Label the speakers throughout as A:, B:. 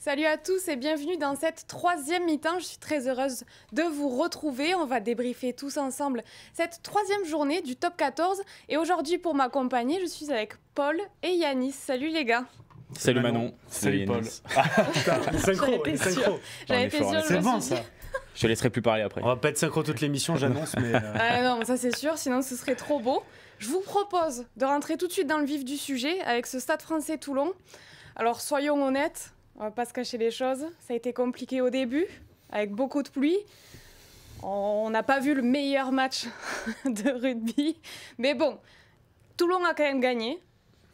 A: Salut à tous et bienvenue dans cette troisième mi-temps. Je suis très heureuse de vous retrouver. On va débriefer tous ensemble cette troisième journée du top 14. Et aujourd'hui, pour m'accompagner, je suis avec Paul et Yanis. Salut les gars.
B: Salut Manon.
C: Salut Paul.
A: Synchro. J'avais été sûre.
C: C'est bon ça.
B: Je te laisserai plus parler après.
C: On va pas être synchro toute l'émission, j'annonce, mais...
A: non, ça c'est sûr, sinon ce serait trop beau. Je vous propose de rentrer tout de suite dans le vif du sujet avec ce Stade français Toulon. Alors soyons honnêtes, on va pas se cacher les choses. Ça a été compliqué au début, avec beaucoup de pluie. On n'a pas vu le meilleur match de rugby. Mais bon, Toulon a quand même gagné.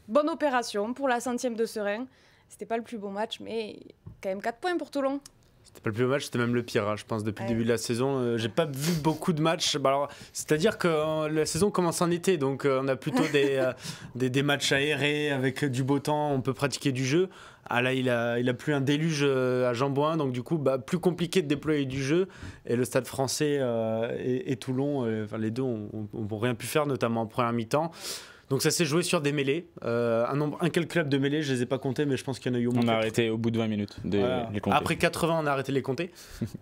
A: Bonne opération pour la centième de Serein. C'était pas le plus beau match, mais quand même 4 points pour Toulon.
C: C'était pas le plus beau match, c'était même le pire, hein, je pense, depuis le début de la saison. J'ai pas vu beaucoup de matchs. C'est-à-dire que la saison commence en été, donc on a plutôt des matchs aérés avec du beau temps, on peut pratiquer du jeu. Ah là, il a plu un déluge à Jean-Bouin, donc du coup, plus compliqué de déployer du jeu. Et le Stade français et Toulon, les deux n'ont rien pu faire, notamment en première mi-temps. Donc ça s'est joué sur des mêlées, un incalculable de mêlées, je les ai pas comptées, mais je pense qu'il y en a eu au moins.
B: On a arrêté au bout de 20 minutes de les compter.
C: Après 80, on a arrêté de les compter.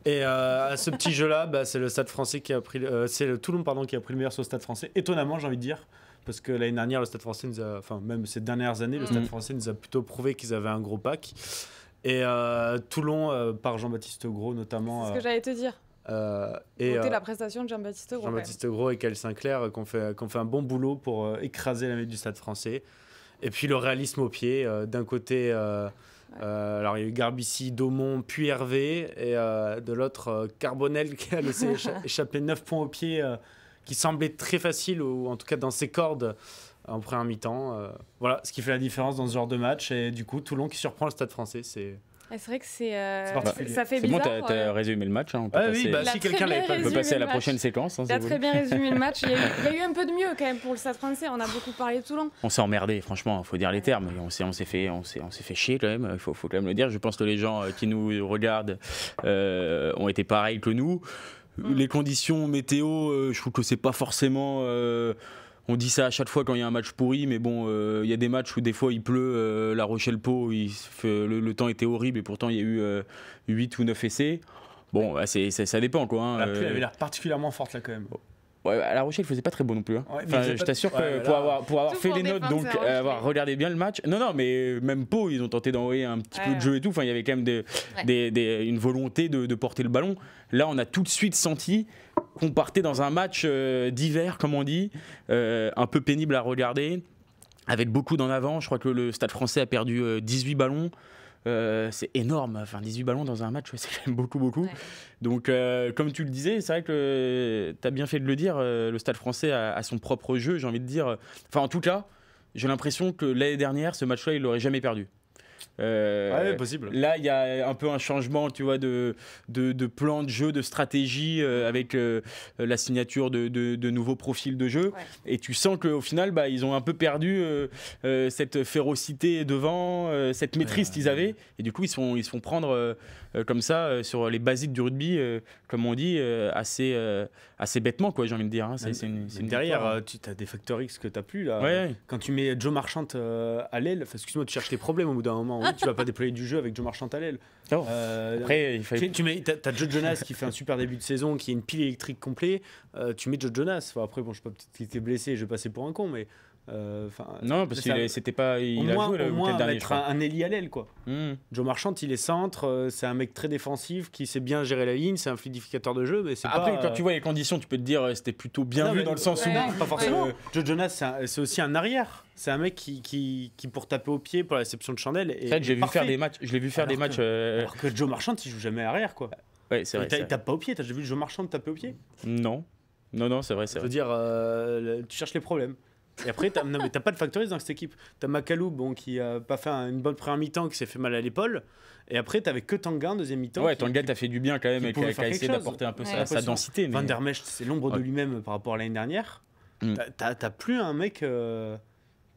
C: Et à ce petit jeu-là, c'est le Stade français qui a pris, c'est le Toulon qui a pris le meilleur sur le Stade français. Étonnamment, j'ai envie de dire, parce que l'année dernière, le Stade français nous a, enfin même ces dernières années, le Stade français nous a plutôt prouvé qu'ils avaient un gros pack. Et Toulon, par Jean-Baptiste Gros notamment.
A: C'est ce que j'allais te dire. Notez la prestation de Jean-Baptiste Gros.
C: Jean-Baptiste Gros et Kyle Sinclair qui ont fait un bon boulot pour écraser la mêlée du Stade français. Et puis le réalisme au pied. D'un côté, alors il y a eu Garbici, Daumont, puis Hervé. Et de l'autre, Carbonel qui a laissé échapper 9 points au pied qui semblaient très faciles, ou en tout cas dans ses cordes en première mi-temps. Voilà ce qui fait la différence dans ce genre de match. Et du coup, Toulon qui surprend le Stade français, c'est
A: vrai que c'est
C: ça
A: fait
B: c'est
A: bizarre.
B: C'est bon, t'as résumé le match. Hein, on peut passer...
C: si quelqu'un l'avait pas
B: on peut passer à la prochaine séquence. Hein,
A: il a très bien résumé le match. Il y a eu un peu de mieux quand même pour le Stade français. On a beaucoup parlé de Toulon.
B: On s'est emmerdé, franchement, il faut dire les termes. On s'est fait chier quand même, il faut quand même le dire. Je pense que les gens qui nous regardent ont été pareils que nous. Les conditions météo, je trouve que c'est pas forcément... On dit ça à chaque fois quand il y a un match pourri, mais bon, il y a des matchs où des fois il pleut, La Rochelle-Pau, le temps était horrible et pourtant il y a eu 8 ou 9 essais. Bon, ça dépend quoi. Hein.
C: La pluie avait l'air particulièrement forte là quand même.
B: Ouais, à La Rochelle, il faisait pas très beau non plus. Hein. Ouais, je t'assure que pour avoir fait les notes, donc avoir regardé bien le match. Non, mais même Pau, ils ont tenté d'envoyer un petit peu de jeu et tout. Enfin, il y avait quand même une volonté de porter le ballon. Là, on a tout de suite senti qu'on partait dans un match d'hiver, comme on dit, un peu pénible à regarder, avec beaucoup d'en avant. Je crois que le Stade français a perdu 18 ballons. C'est énorme, enfin 18 ballons dans un match, c'est quand même beaucoup. Ouais. Donc comme tu le disais, c'est vrai que tu as bien fait de le dire, le Stade français a son propre jeu, j'ai envie de dire. Enfin en tout cas, j'ai l'impression que l'année dernière, ce match-là, il l'aurait jamais perdu.
C: Possible.
B: Là, il y a un peu un changement, tu vois, de plan de jeu, de stratégie, avec la signature de nouveaux profils de jeu. Ouais. Et tu sens qu'au final, ils ont un peu perdu cette férocité devant, cette maîtrise qu'ils avaient. Et du coup, ils se font prendre comme ça sur les basiques du rugby, comme on dit, assez bêtement, quoi, j'ai envie de dire. Hein. C'est une
C: derrière, tu as des facteurs X que tu n'as plus là.
B: Ouais.
C: Quand tu mets Joe Marchant à l'aile, excuse-moi, tu cherches les problèmes au bout d'un moment. Tu vas pas déployer du jeu avec Joe Marchant à l'aile.
B: Après, il fallait...
C: t'as Joe Jonas qui fait un super début de saison, qui est une pile électrique complet. Tu mets Joe Jonas. Enfin, après, bon, je sais pas, peut-être qu'il était blessé, je vais passer pour un con, mais.
B: Non, parce qu'il c'était pas. Il a joué le week-end dernier.
C: Mettre un ailier à l'aile, quoi. Joe Marchant, il est centre, c'est un mec très défensif qui sait bien gérer la ligne, c'est un fluidificateur de jeu, mais c'est
B: après,
C: pas.
B: Quand tu vois les conditions, tu peux te dire c'était plutôt bien vu dans le sens où.
C: Pas forcément. Joe Jonas, c'est aussi un arrière. C'est un mec qui pour taper au pied, pour la réception de chandelle.
B: En fait, j'ai vu faire des matchs. Je l'ai vu faire des matchs.
C: Alors que Joe Marchand, il joue jamais arrière, quoi.
B: Ouais, c'est vrai.
C: Il tape pas au pied. T'as déjà vu Joe Marchand taper au pied?
B: Non, c'est vrai.
C: Je veux dire, tu cherches les problèmes. Et après, t'as pas de factorise dans cette équipe. T'as Macalou, qui a pas fait une bonne première mi-temps, qui s'est fait mal à l'épaule. Et après, t'avais que Tanguy en deuxième mi-temps.
B: Ouais, Tanguy t'as fait du bien quand même, et qui a essayé d'apporter un peu sa densité.
C: Van der Mesch, c'est l'ombre de lui-même par rapport à l'année dernière. T'as plus un mec.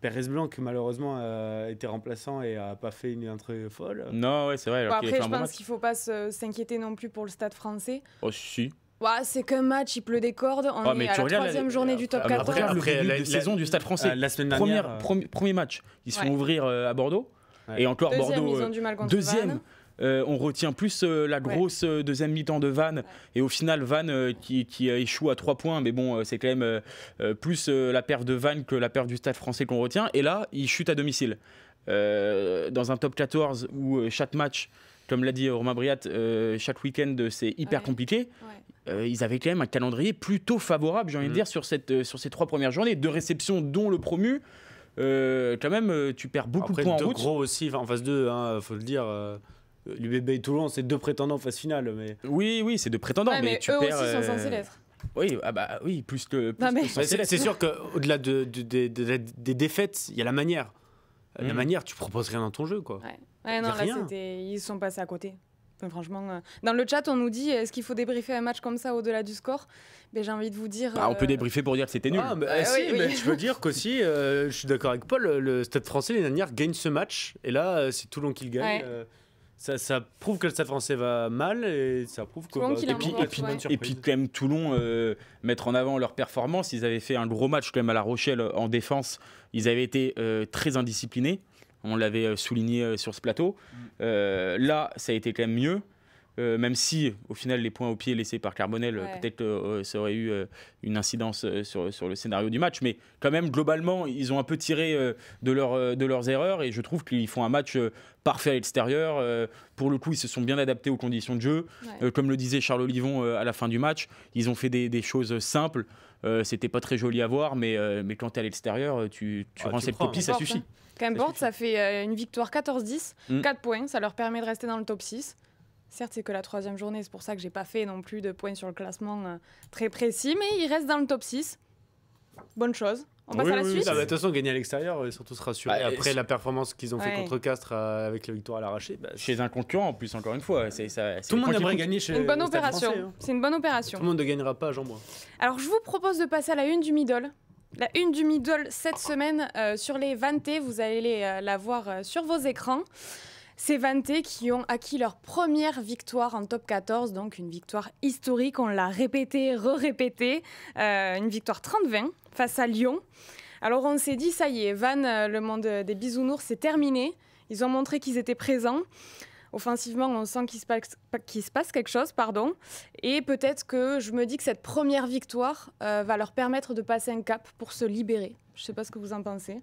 C: Pérez Blanc, qui malheureusement a été remplaçant et a pas fait une entrée folle.
B: Non, ouais, c'est vrai.
A: Après, je pense qu'il faut pas s'inquiéter non plus pour le Stade français.
B: Oh, si.
A: Ouais, c'est qu'un match, il pleut des cordes. On est à la troisième journée du top 14.
B: Regarde le début de saison du Stade français.
C: La semaine dernière.
B: Premier match. Ils se font ouvrir à Bordeaux. Ouais. Et encore
A: deuxième,
B: Bordeaux.
A: Ils ont du mal contre Vannes.
B: on retient plus la grosse deuxième mi-temps de Vannes, et au final Vannes qui échoue à 3 points, mais bon, c'est quand même plus la perf de Vannes que la perf du Stade Français qu'on retient, et là, il chute à domicile. Dans un top 14 où chaque match, comme l'a dit Romain Briat, chaque week-end c'est hyper compliqué. Ils avaient quand même un calendrier plutôt favorable, j'ai envie de dire, sur ces 3 premières journées. 2 réceptions, dont le promu. Quand même, tu perds beaucoup de points en route.
C: Gros aussi, en phase 2, faut le dire. L'UBB et Toulon, c'est 2 prétendants en phase finale. Mais...
B: Oui, c'est 2 prétendants. mais tu
A: eux
B: perds,
A: aussi sont censés l'être.
B: Oui, plus que.
C: C'est sûr qu'au-delà des défaites, il y a la manière. La manière, tu proposes rien dans ton jeu, quoi.
A: Non, là, ils sont passés à côté. Enfin, franchement, dans le chat, on nous dit est-ce qu'il faut débriefer un match comme ça au-delà du score? J'ai envie de vous dire.
B: On peut débriefer pour dire que c'était nul.
C: Mais je veux dire qu'aussi, je suis d'accord avec Paul, le Stade Français l'année dernière gagne ce match, et là, c'est Toulon qui le gagne. Ça prouve que le Stade Français va mal, et ça prouve que.
B: Et puis quand même Toulon mettre en avant leur performance. Ils avaient fait un gros match quand même à La Rochelle en défense. Ils avaient été très indisciplinés. On l'avait souligné sur ce plateau. Là, ça a été quand même mieux. Même si, au final, les points au pied laissés par Carbonel, peut-être ça aurait eu une incidence sur le scénario du match. Mais quand même, globalement, ils ont un peu tiré de leurs erreurs. Et je trouve qu'ils font un match parfait à l'extérieur. Pour le coup, ils se sont bien adaptés aux conditions de jeu. Comme le disait Charles Olivon à la fin du match, ils ont fait des choses simples. C'était pas très joli à voir, mais quand tu es à l'extérieur, tu rends cette copie, ça suffit.
A: Qu'importe, ça fait une victoire 14-10, 4 points, ça leur permet de rester dans le top 6. Certes, c'est que la 3e journée, c'est pour ça que j'ai pas fait non plus de points sur le classement très précis, mais ils restent dans le top 6. Bonne chose. On passe à la suite.
C: De toute façon, gagner à l'extérieur, et surtout se rassurer après la performance qu'ils ont fait contre Castres avec la victoire à l'arraché.
B: Chez un concurrent, en plus, encore une fois.
C: Tout le monde aimerait gagner chez
A: une bonne opération. C'est une bonne opération.
C: Tout le monde ne gagnera pas à Jean-Bois.
A: Alors, je vous propose de passer à la une du middle. La une du middle cette semaine sur les Vantais, vous allez la voir sur vos écrans. Ces Vantais qui ont acquis leur première victoire en top 14, donc une victoire historique, on l'a répété, re-répété, une victoire 30-20 face à Lyon. Alors on s'est dit, ça y est, Vannes, le monde des bisounours, c'est terminé. Ils ont montré qu'ils étaient présents. Offensivement, on sent qu'il se passe quelque chose, et peut-être que je me dis que cette première victoire va leur permettre de passer un cap pour se libérer. Je ne sais pas ce que vous en pensez.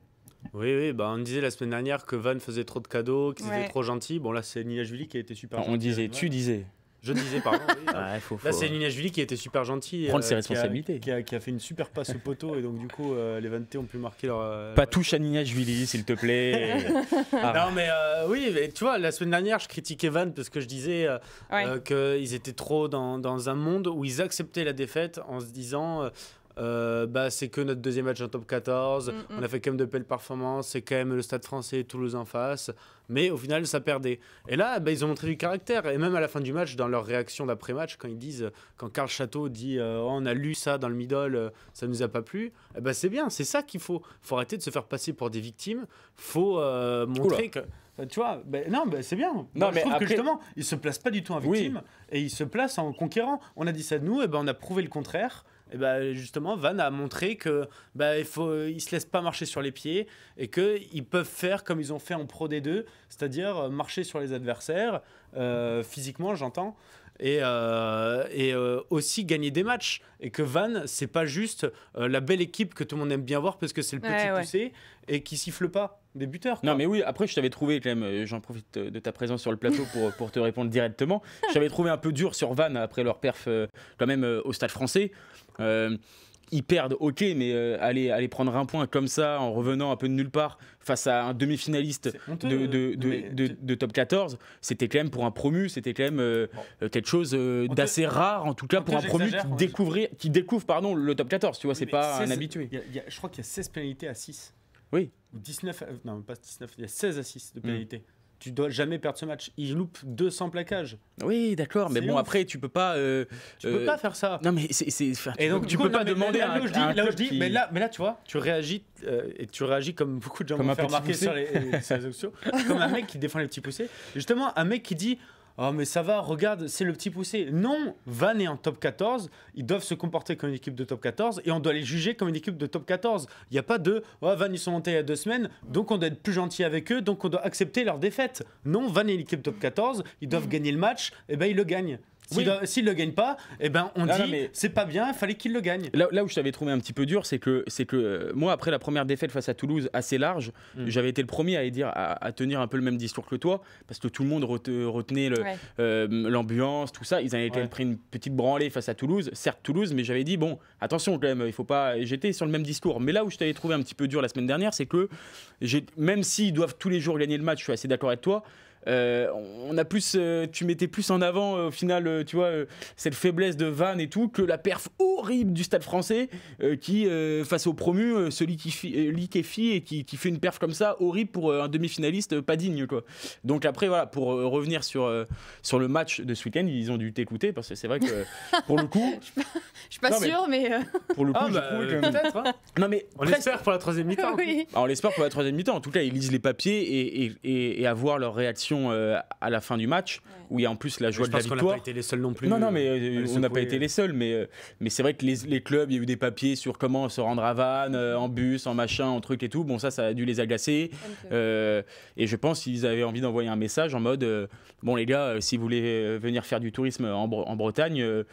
C: Oui, on disait la semaine dernière que Vannes faisait trop de cadeaux, qu'ils étaient trop gentils. Bon, là, c'est Nina Julie qui a été super gentille.
B: On disait, tu disais.
C: Je disais, pardon. Oui. Là, c'est Nina Julie qui a été super gentille.
B: Prendre ses responsabilités.
C: Qui a fait une super passe au poteau, et donc, du coup, les Vantais ont pu marquer leur.
B: Pas touche à Nina Julie, s'il te plaît.
C: Non, mais oui, mais tu vois, la semaine dernière, je critiquais Vannes parce que je disais qu'ils étaient trop dans un monde où ils acceptaient la défaite en se disant. C'est que notre deuxième match en top 14, on a fait quand même de belles performances, c'est quand même le Stade Français, Toulouse en face, mais au final ça perdait. Et là ils ont montré du caractère, et même à la fin du match, dans leur réaction d'après-match, quand Karl Château dit on a lu ça dans le middle, ça nous a pas plu, c'est bien, c'est ça qu'il faut arrêter de se faire passer pour des victimes, faut montrer que... Tu vois, c'est bien. Je trouve que justement, ils se placent pas du tout en victime, et ils se placent en conquérant. On a dit ça de nous, et on a prouvé le contraire. Et justement, Vannes a montré que ils se laissent pas marcher sur les pieds, et que ils peuvent faire comme ils ont fait en Pro D2, c'est-à-dire marcher sur les adversaires physiquement, j'entends. Et aussi gagner des matchs, et que Vannes, c'est pas juste la belle équipe que tout le monde aime bien voir parce que c'est le petit poussé et qui siffle pas des buteurs.
B: Non mais oui, après je t'avais trouvé quand même, j'en profite de ta présence sur le plateau pour te répondre directement, je t'avais trouvé un peu dur sur Vannes après leur perf quand même au Stade Français. Ils perdent, ok, mais aller prendre un point comme ça en revenant un peu de nulle part face à un demi-finaliste de top 14, c'était quand même pour un promu, c'était quand même quelque chose d'assez rare, en tout cas pour un promu qui découvre le top 14, tu vois, c'est pas un habitué.
C: Je crois qu'il y a 16 pénalités à 6.
B: Oui.
C: 19, non pas 19, il y a 16 à 6 de pénalités. Tu dois jamais perdre ce match. Il loupe 200 plaquages.
B: Oui, d'accord, mais bon, ouf. Après, tu peux pas.
C: Tu peux pas faire ça.
B: Non, mais
C: et donc,
B: tu peux pas demander
C: là où je dis, mais là, tu vois, tu réagis et tu réagis comme beaucoup de gens vont faire remarquer sur les réseaux sociaux, comme un mec qui défend les petits poussés. Justement, un mec qui dit. oh mais ça va, regarde, c'est le petit poussé. Non, Vannes est en top 14, ils doivent se comporter comme une équipe de top 14 et on doit les juger comme une équipe de top 14. Il n'y a pas de Vannes ils sont montés il y a 2 semaines, donc on doit être plus gentil avec eux, donc on doit accepter leur défaite. Non, Vannes est une équipe top 14, ils doivent gagner le match, et ben ils le gagnent. S'il le gagne pas, eh ben on dit mais c'est pas bien, il fallait qu'il le gagne.
B: Là où je t'avais trouvé un petit peu dur, c'est que moi après la première défaite face à Toulouse assez large, j'avais été le premier à tenir un peu le même discours que toi, parce que tout le monde retenait l'ambiance, tout ça. Ils avaient pris une petite branlée face à Toulouse, certes Toulouse, mais j'avais dit bon attention quand même, il faut pas. J'étais sur le même discours. Mais là où je t'avais trouvé un petit peu dur la semaine dernière, c'est que même s'ils doivent tous les jours gagner le match, je suis assez d'accord avec toi. On a plus, tu mettais plus en avant au final, tu vois, cette faiblesse de Vannes et tout, que la perf horrible du Stade Français qui, face au promu, se liquéfie et qui fait une perf comme ça horrible pour un demi-finaliste pas digne, quoi. Donc après, voilà, pour revenir sur le match de ce week-end, ils ont dû t'écouter parce que c'est vrai que pour le coup,
A: je suis pas sûre, mais
B: pour le coup,
C: peut-être. Hein.
B: Non mais
C: on l'espère pour la 3e mi-temps.
A: Oui.
B: On l'espère pour la 3e mi-temps. En tout cas, ils lisent les papiers et à voir leur réaction à la fin du match, où il y a en plus la joie de la victoire. Je pense qu'on n'a
C: pas été les seuls non plus.
B: Non, mais on n'a pas été les seuls. Mais c'est vrai que les clubs, il y a eu des papiers sur comment se rendre à Vannes, en bus, en machin, en truc et tout. Bon, ça a dû les agacer. Et je pense qu'ils avaient envie d'envoyer un message en mode bon, les gars, si vous voulez venir faire du tourisme en Bretagne,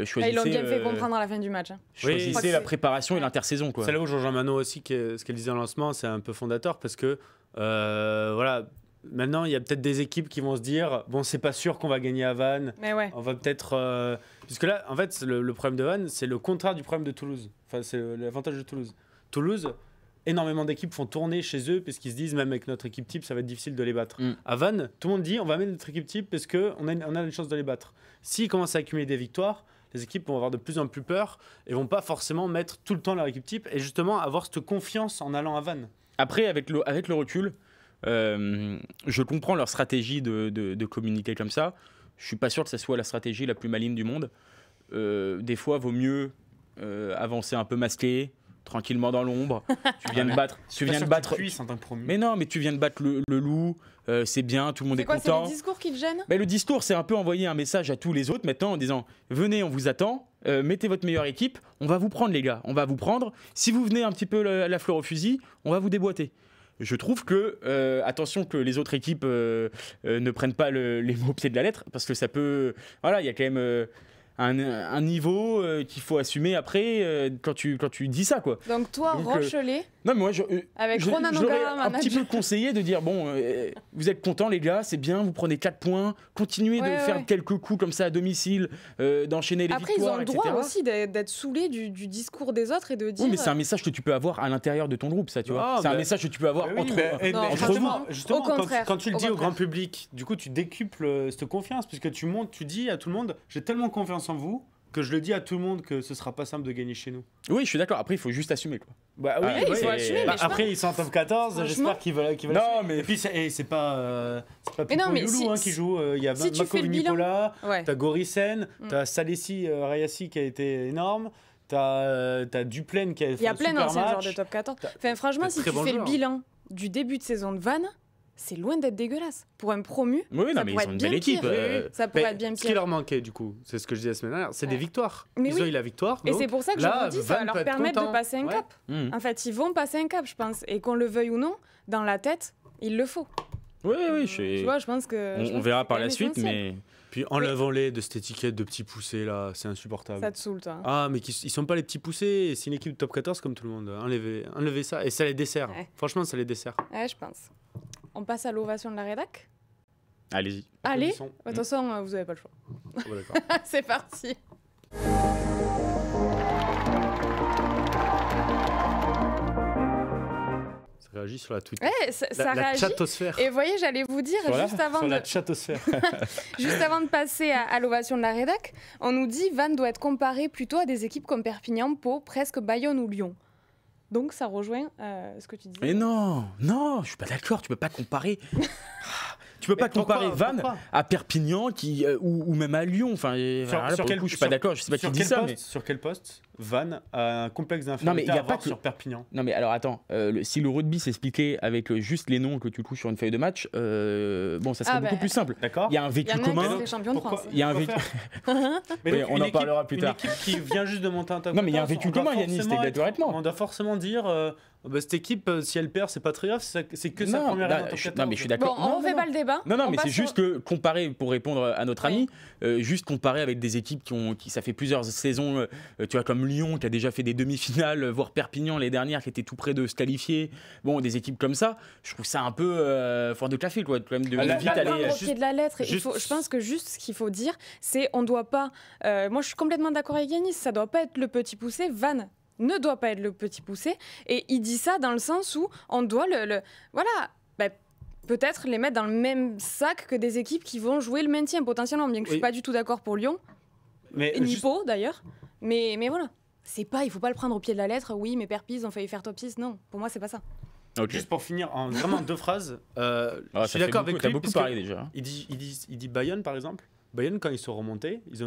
B: choisissez.
A: Ils l'ont bien fait comprendre à la fin du match.
B: Choisissez la préparation et l'intersaison, quoi.
C: C'est là où Jean-Jean Manot aussi, ce qu'elle disait en lancement, c'est un peu fondateur parce que voilà. Maintenant, il y a peut-être des équipes qui vont se dire bon, c'est pas sûr qu'on va gagner à Vannes.
A: Mais ouais.
C: On va peut-être. Puisque là, en fait, le problème de Vannes, c'est le contraire du problème de Toulouse. Enfin, c'est l'avantage de Toulouse. Toulouse, énormément d'équipes font tourner chez eux parce qu'ils se disent même avec notre équipe type, ça va être difficile de les battre. À Vannes, tout le monde dit on va mettre notre équipe type parce qu'on a une chance de les battre. S'ils commencent à accumuler des victoires, les équipes vont avoir de plus en plus peur et vont pas forcément mettre tout le temps leur équipe type et justement avoir cette confiance en allant à Vannes.
B: Après, avec le recul. Je comprends leur stratégie de communiquer comme ça. Je suis pas sûr que ça soit la stratégie la plus maligne du monde. Des fois, vaut mieux avancer un peu masqué, tranquillement dans l'ombre. Tu viens de battre. Mais non, mais tu viens de battre le loup. C'est bien, tout le monde est content.
A: C'est le discours qui te gêne ?
B: Le discours, c'est un peu envoyer un message à tous les autres maintenant en disant venez, on vous attend. Mettez votre meilleure équipe. On va vous prendre, les gars. On va vous prendre. Si vous venez un petit peu la fleur au fusil, on va vous déboîter. Je trouve que, attention que les autres équipes ne prennent pas les mots au pied de la lettre, parce que ça peut... Voilà, il y a quand même un niveau qu'il faut assumer après quand tu dis ça, quoi.
A: Donc toi, Rochelet,
B: non, mais moi,
A: avec Ronan
B: j'aurais un petit peu conseillé de dire, bon, vous êtes contents les gars, c'est bien, vous prenez 4 points, continuez de faire quelques coups comme ça à domicile, d'enchaîner les
A: après,
B: victoires,
A: ils ont le droit aussi d'être saoulés du discours des autres et de dire...
B: Oui, mais c'est un message que tu peux avoir à l'intérieur de ton groupe, ça, tu vois. C'est un message que tu peux avoir entre vous.
C: Justement, quand tu le dis au grand public, du coup, tu décuples cette confiance, puisque tu dis à tout le monde, j'ai tellement confiance en vous, que je le dis à tout le monde que ce sera pas simple de gagner chez nous.
B: Oui, je suis d'accord. Après, il faut juste assumer, quoi.
A: Il faut assumer.
C: Après, ils sont en top 14. J'espère qu'ils veulent.
B: Non, mais
C: et puis c'est pas Pipo Loulou qui joue. Il y a Mako Vinipola, t'as Gorissen, t'as Salessi Rayassi qui a été énorme. T'as Duplaine qui a fait un super match.
A: Il y a plein d'anciens joueurs de top 14. Enfin, franchement, si tu fais le bilan du début de saison de Vannes, c'est loin d'être dégueulasse. Pour un promu, ça pourrait être bien pire. Ça pourrait être bien pire.
C: Ce qui leur manquait, du coup, c'est ce que je disais la semaine dernière, c'est des victoires.
A: Ils
C: ont eu la victoire.
A: Et c'est pour ça que je vous dis, ça va leur permettre de passer un cap. En fait, ils vont passer un cap, je pense. Et qu'on le veuille ou non, dans la tête, il le faut.
B: Oui.
A: Tu vois, je pense que...
B: On verra par la suite, mais...
C: Puis enlevons-les de cette étiquette de petits poussés, là, c'est insupportable.
A: Ça te saoule, toi.
C: Ah, mais ils sont pas les petits poussés, c'est une équipe de top 14 comme tout le monde. Enlevez ça, et ça les dessert. Franchement, ça les dessert.
A: Ouais, je pense. On passe à l'ovation de la rédac.
B: Allez-y.
A: Allez, de toute façon, vous n'avez pas le choix.
C: Oh, d'accord.
A: C'est parti.
C: Ça réagit sur la Twitter.
A: Ouais, ça réagit.
C: Chatosphère.
A: Et vous voyez, j'allais vous dire, juste avant
C: la chatosphère.
A: Juste avant de passer à l'ovation de la rédac, on nous dit Vannes doit être comparé plutôt à des équipes comme Perpignan, Pau, presque Bayonne ou Lyon. Donc ça rejoint ce que tu disais.
B: Mais non, je suis pas d'accord, tu peux pas comparer. tu peux pas comparer Vannes à Perpignan ou même à Lyon. Enfin, sur quel coup, je suis pas d'accord. Je sais pas qui dit ça.
C: Sur quel poste Vannes a un complexe d'infériorité à avoir sur Perpignan?
B: Non mais alors attends, si le rugby s'expliquait avec juste les noms que tu touches sur une feuille de match, bon, ça serait beaucoup plus simple.
C: D'accord.
B: Il y a un vécu commun. Il y a un vécu. On en parlera plus tard.
C: Une équipe qui vient juste de monter un top.
B: Non mais il y a un vécu commun, Yanis, exactement.
C: On doit forcément dire. Cette équipe, si elle perd, c'est pas très grave, c'est que sa première année en top 14.
B: Non, mais je suis d'accord.
A: Bon, on fait pas le débat.
B: Non, mais c'est juste que comparer, pour répondre à notre ami, juste comparer avec des équipes qui ça fait plusieurs saisons, tu vois, comme Lyon, qui a déjà fait des demi-finales, voire Perpignan les dernières, qui était tout près de se qualifier. Bon, des équipes comme ça, je trouve ça un peu fort de café, quoi, quand même de vite aller.
A: Au pied de la lettre. Je pense que juste ce qu'il faut dire, c'est on doit pas. Moi, je suis complètement d'accord avec Yanis. Ça doit pas être le petit poussé. Vannes ne doit pas être le petit poussé, et il dit ça dans le sens où on doit peut-être les mettre dans le même sac que des équipes qui vont jouer le maintien potentiellement, bien que je suis pas du tout d'accord pour Lyon, ni Pau d'ailleurs, mais voilà, il faut pas le prendre au pied de la lettre. Oui, mais Perpis ont failli faire top 6, non, pour moi c'est pas ça.
C: Okay. Juste pour finir en vraiment 2 phrases, je suis d'accord avec lui.
B: T'as beaucoup parlé déjà.
C: Il dit Bayonne par exemple. Bayonne, quand ils sont remontés, ils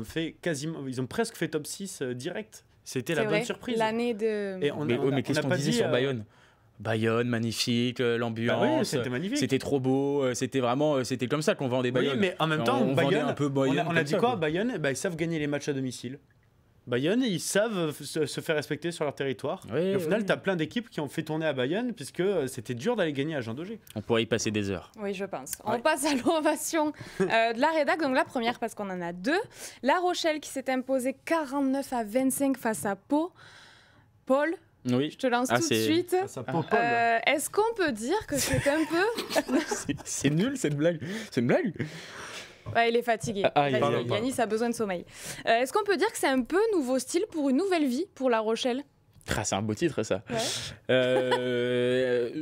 C: ont presque fait top 6 direct. C'était la bonne surprise.
A: L'année de.
B: Mais qu'est-ce qu'on disait sur Bayonne? Bayonne, magnifique, l'ambiance,
C: c'était magnifique.
B: C'était trop beau, c'était comme ça qu'on vendait Bayonne.
C: Oui, mais en même temps, Bayonne, on a dit quoi? Bayonne, ils savent gagner les matchs à domicile. Bayonne, ils savent se faire respecter sur leur territoire. Au final, tu as plein d'équipes qui ont fait tourner à Bayonne, puisque c'était dur d'aller gagner à Jean Daugé.
B: On pourrait y passer des heures.
A: Oui, je pense. On passe à l'ovation de la rédac. Donc la première, parce qu'on en a 2. La Rochelle qui s'est imposée 49-25 face à Pau. Paul,
B: oui.
A: Je te lance tout de suite. Est-ce qu'on peut dire que c'est un peu...
B: c'est nul cette blague. C'est une blague.
A: Ouais, il est fatigué. Yanis a besoin de sommeil. Est-ce qu'on peut dire que c'est un peu nouveau style pour une nouvelle vie pour La Rochelle?
B: C'est un beau titre, ça.
A: Ouais.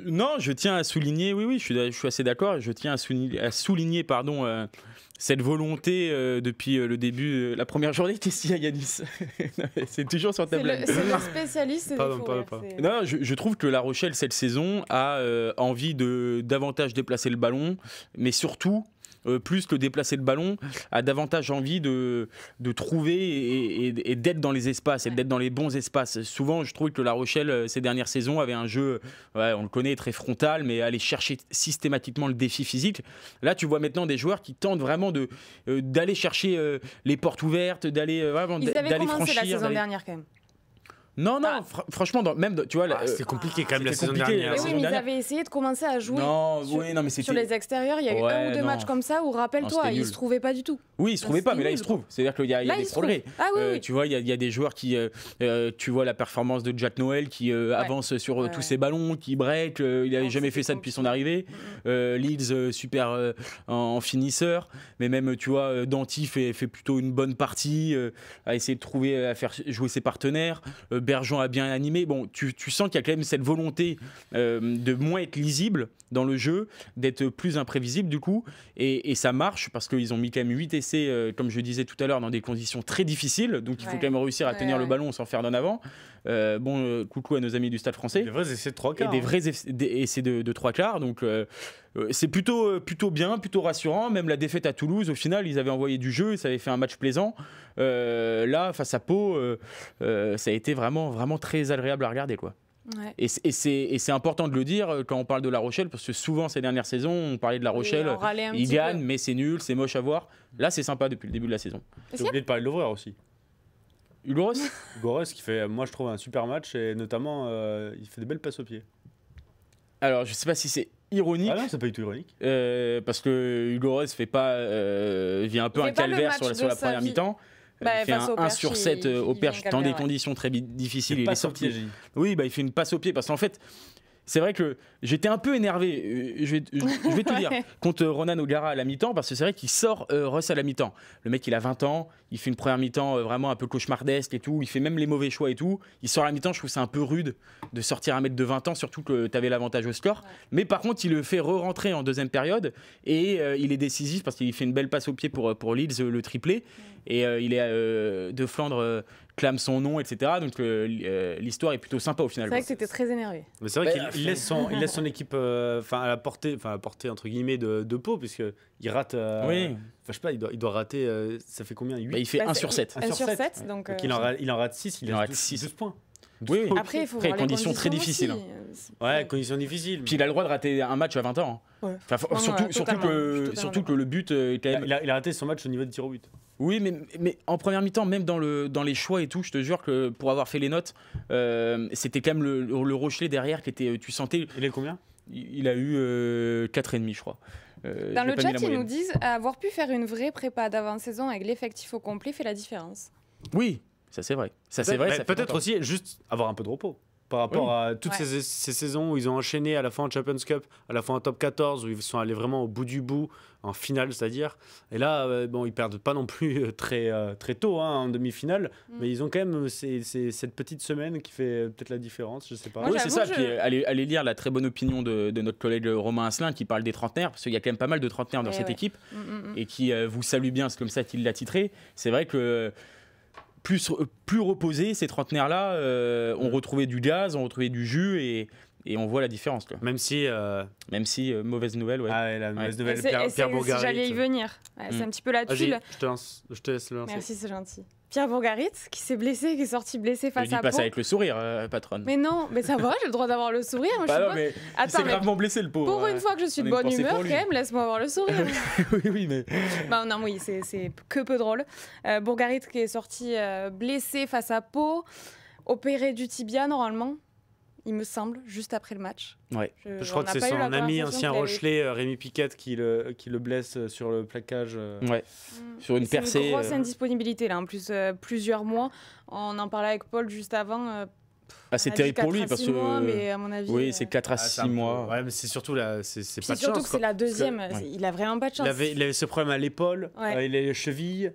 B: Non, je tiens à souligner, oui, je suis assez d'accord. Je tiens à souligner cette volonté depuis le début, la première journée. Qu'est-ce qu'il y a, Yanis? C'est toujours sur ta blague.
A: C'est le spécialiste.
B: Non, je trouve que La Rochelle, cette saison, a envie de davantage déplacer le ballon, mais surtout... plus que déplacer le ballon, a davantage envie de trouver et d'être dans les espaces et d'être dans les bons espaces. Souvent, je trouve que La Rochelle, ces dernières saisons, avait un jeu, on le connaît, très frontal, mais aller chercher systématiquement le défi physique. Là, tu vois maintenant des joueurs qui tentent vraiment d'aller chercher les portes ouvertes, d'aller franchir.
A: Ils avaient commencé la saison dernière quand même.
B: Non, franchement, tu vois,
C: c'est compliqué quand même la saison dernière.
A: Mais ils avaient essayé de commencer à jouer sur les extérieurs. Il y a eu 1 ou 2 matchs comme ça où, rappelle-toi, ils se trouvaient pas du tout.
B: Oui, ils se trouvaient pas, mais là ils se trouvent. C'est-à-dire qu'il y a des progrès. Tu vois, il y a des joueurs qui, tu vois la performance de Jack Noël qui avance sur tous ses ballons, qui break. Il n'avait jamais fait ça depuis son arrivée. Leeds super en finisseur, mais même tu vois, Danty fait plutôt une bonne partie, à essayer de trouver, à faire jouer ses partenaires. Bergeron a bien animé. Bon, tu sens qu'il y a quand même cette volonté de moins être lisible dans le jeu, d'être plus imprévisible du coup, et ça marche parce qu'ils ont mis quand même 8 essais, comme je disais tout à l'heure, dans des conditions très difficiles, donc il faut quand même réussir à tenir le ballon sans faire d'en avant. Coucou à nos amis du Stade Français.
C: Des vrais essais de 3 quarts.
B: Et des vrais essais de 3 quarts, donc c'est plutôt bien, plutôt rassurant. Même la défaite à Toulouse, au final, ils avaient envoyé du jeu, ça avait fait un match plaisant. Là, face à Pau, ça a été vraiment très agréable à regarder, quoi.
A: Ouais.
B: Et c'est important de le dire quand on parle de La Rochelle, parce que souvent ces dernières saisons on parlait de La Rochelle, ils gagnent mais c'est nul, c'est moche à voir. Là c'est sympa depuis le début de la saison.
C: J'ai oublié de parler de l'ouvreur aussi.
B: Hugo
C: Ross qui fait, moi je trouve, un super match, et notamment il fait des belles passes au pied.
B: Alors je sais pas si c'est ironique.
C: Ah non, c'est pas du tout ironique.
B: Parce que Hugo Ross vient un peu un calvaire sur la première mi-temps. Il fait un 1 sur 7 au Perche dans des conditions très difficiles. Il est sorti. Oui, il fait une passe au pied parce qu'en fait, c'est vrai que j'étais un peu énervé, je vais tout dire, contre Ronan O'Gara à la mi-temps, parce que c'est vrai qu'il sort Ross à la mi-temps. Le mec, il a 20 ans, il fait une première mi-temps vraiment un peu cauchemardesque et tout, il fait même les mauvais choix et tout. Il sort à la mi-temps, je trouve ça un peu rude de sortir un mec de 20 ans, surtout que tu avais l'avantage au score. Ouais. Mais par contre, il le fait re-rentrer en deuxième période et il est décisif parce qu'il fait une belle passe au pied pour Leeds, le triplé. Et il est de Flandre, clame son nom, etc. Donc l'histoire est plutôt sympa au final.
A: C'est vrai que c'était très énervé.
C: Mais c'est vrai qu'il laisse son équipe à la portée entre guillemets de Pau, puisqu'il rate.
B: Oui.
C: Je sais pas, il doit rater. Ça fait combien 8
B: Il fait 1 sur 7.
A: 1 sur 7. Donc
C: il en rate 6, il a 12 points.
B: Oui.
A: Après, il faut voir les
B: conditions très difficiles.
C: Ouais, conditions difficiles.
B: Puis il a le droit de rater un match à 20 ans.
A: Ouais.
B: Surtout que le but est quand même.
C: Il a raté son match au niveau de tir au but.
B: Oui, mais en première mi-temps, même dans les choix et tout, je te jure que pour avoir fait les notes, c'était quand même le Rochelet derrière qui était. Tu sentais.
C: Il est combien ?
B: Il a eu 4,5, je crois.
A: Dans le chat, ils nous disent avoir pu faire une vraie prépa d'avant-saison avec l'effectif au complet fait la différence.
B: Oui, ça c'est vrai. Ça
C: peut-être aussi juste avoir un peu de repos. Par rapport à toutes ces saisons où ils ont enchaîné à la fois en Champions Cup, à la fois en Top 14, où ils sont allés vraiment au bout du bout, en finale, c'est-à-dire. Et là, ils perdent pas non plus très tôt en demi-finale, mais ils ont quand même cette petite semaine qui fait peut-être la différence, je sais pas.
B: Oui, c'est ça. Puis allez lire la très bonne opinion de notre collègue Romain Asselin qui parle des trentenaires, parce qu'il y a quand même pas mal de trentenaires dans cette équipe, et qui vous salue bien, c'est comme ça qu'il l'a titré. C'est vrai que plus reposés, ces trentenaires-là ont retrouvé du gaz, ont retrouvé du jus et on voit la différence. Quoi.
C: Même si
B: mauvaise nouvelle. Ouais.
C: Ah, la mauvaise nouvelle, Pierre Bourgarit.
A: J'allais y venir. C'est un petit peu la tuile.
C: Je te laisse le lancer.
A: Merci, c'est gentil. Pierre Bourgarit, qui s'est blessé, qui est sorti blessé face à Pau.
B: Je dis pas ça avec le sourire, patronne.
A: Mais non, mais ça va, j'ai le droit d'avoir le sourire. Moi,
B: mais c'est gravement blessé, le pauvre.
A: Pour une fois que je suis de bonne humeur, quand même, laisse-moi avoir le sourire.
B: oui, mais...
A: oui, c'est que peu drôle. Bourgarit qui est sorti blessé face à Pau, opéré du tibia, normalement. Il me semble, juste après le match.
B: Ouais.
C: Je crois que c'est son ami ancien Rochelet, Rémi Piquette, qui le blesse sur le plaquage.
B: Ouais. Sur une percée.
A: C'est une grosse indisponibilité, là. En plus, plusieurs mois. On en parlait avec Paul juste avant.
B: C'est terrible pour lui parce que.
A: Mois, mais à mon avis,
B: oui, c'est 4 à 6 mois.
C: Ouais, mais c'est surtout là, c'est pas de chance.
A: Surtout que c'est la deuxième. Il a vraiment pas de chance.
C: Il avait ce problème à l'épaule, il a les chevilles.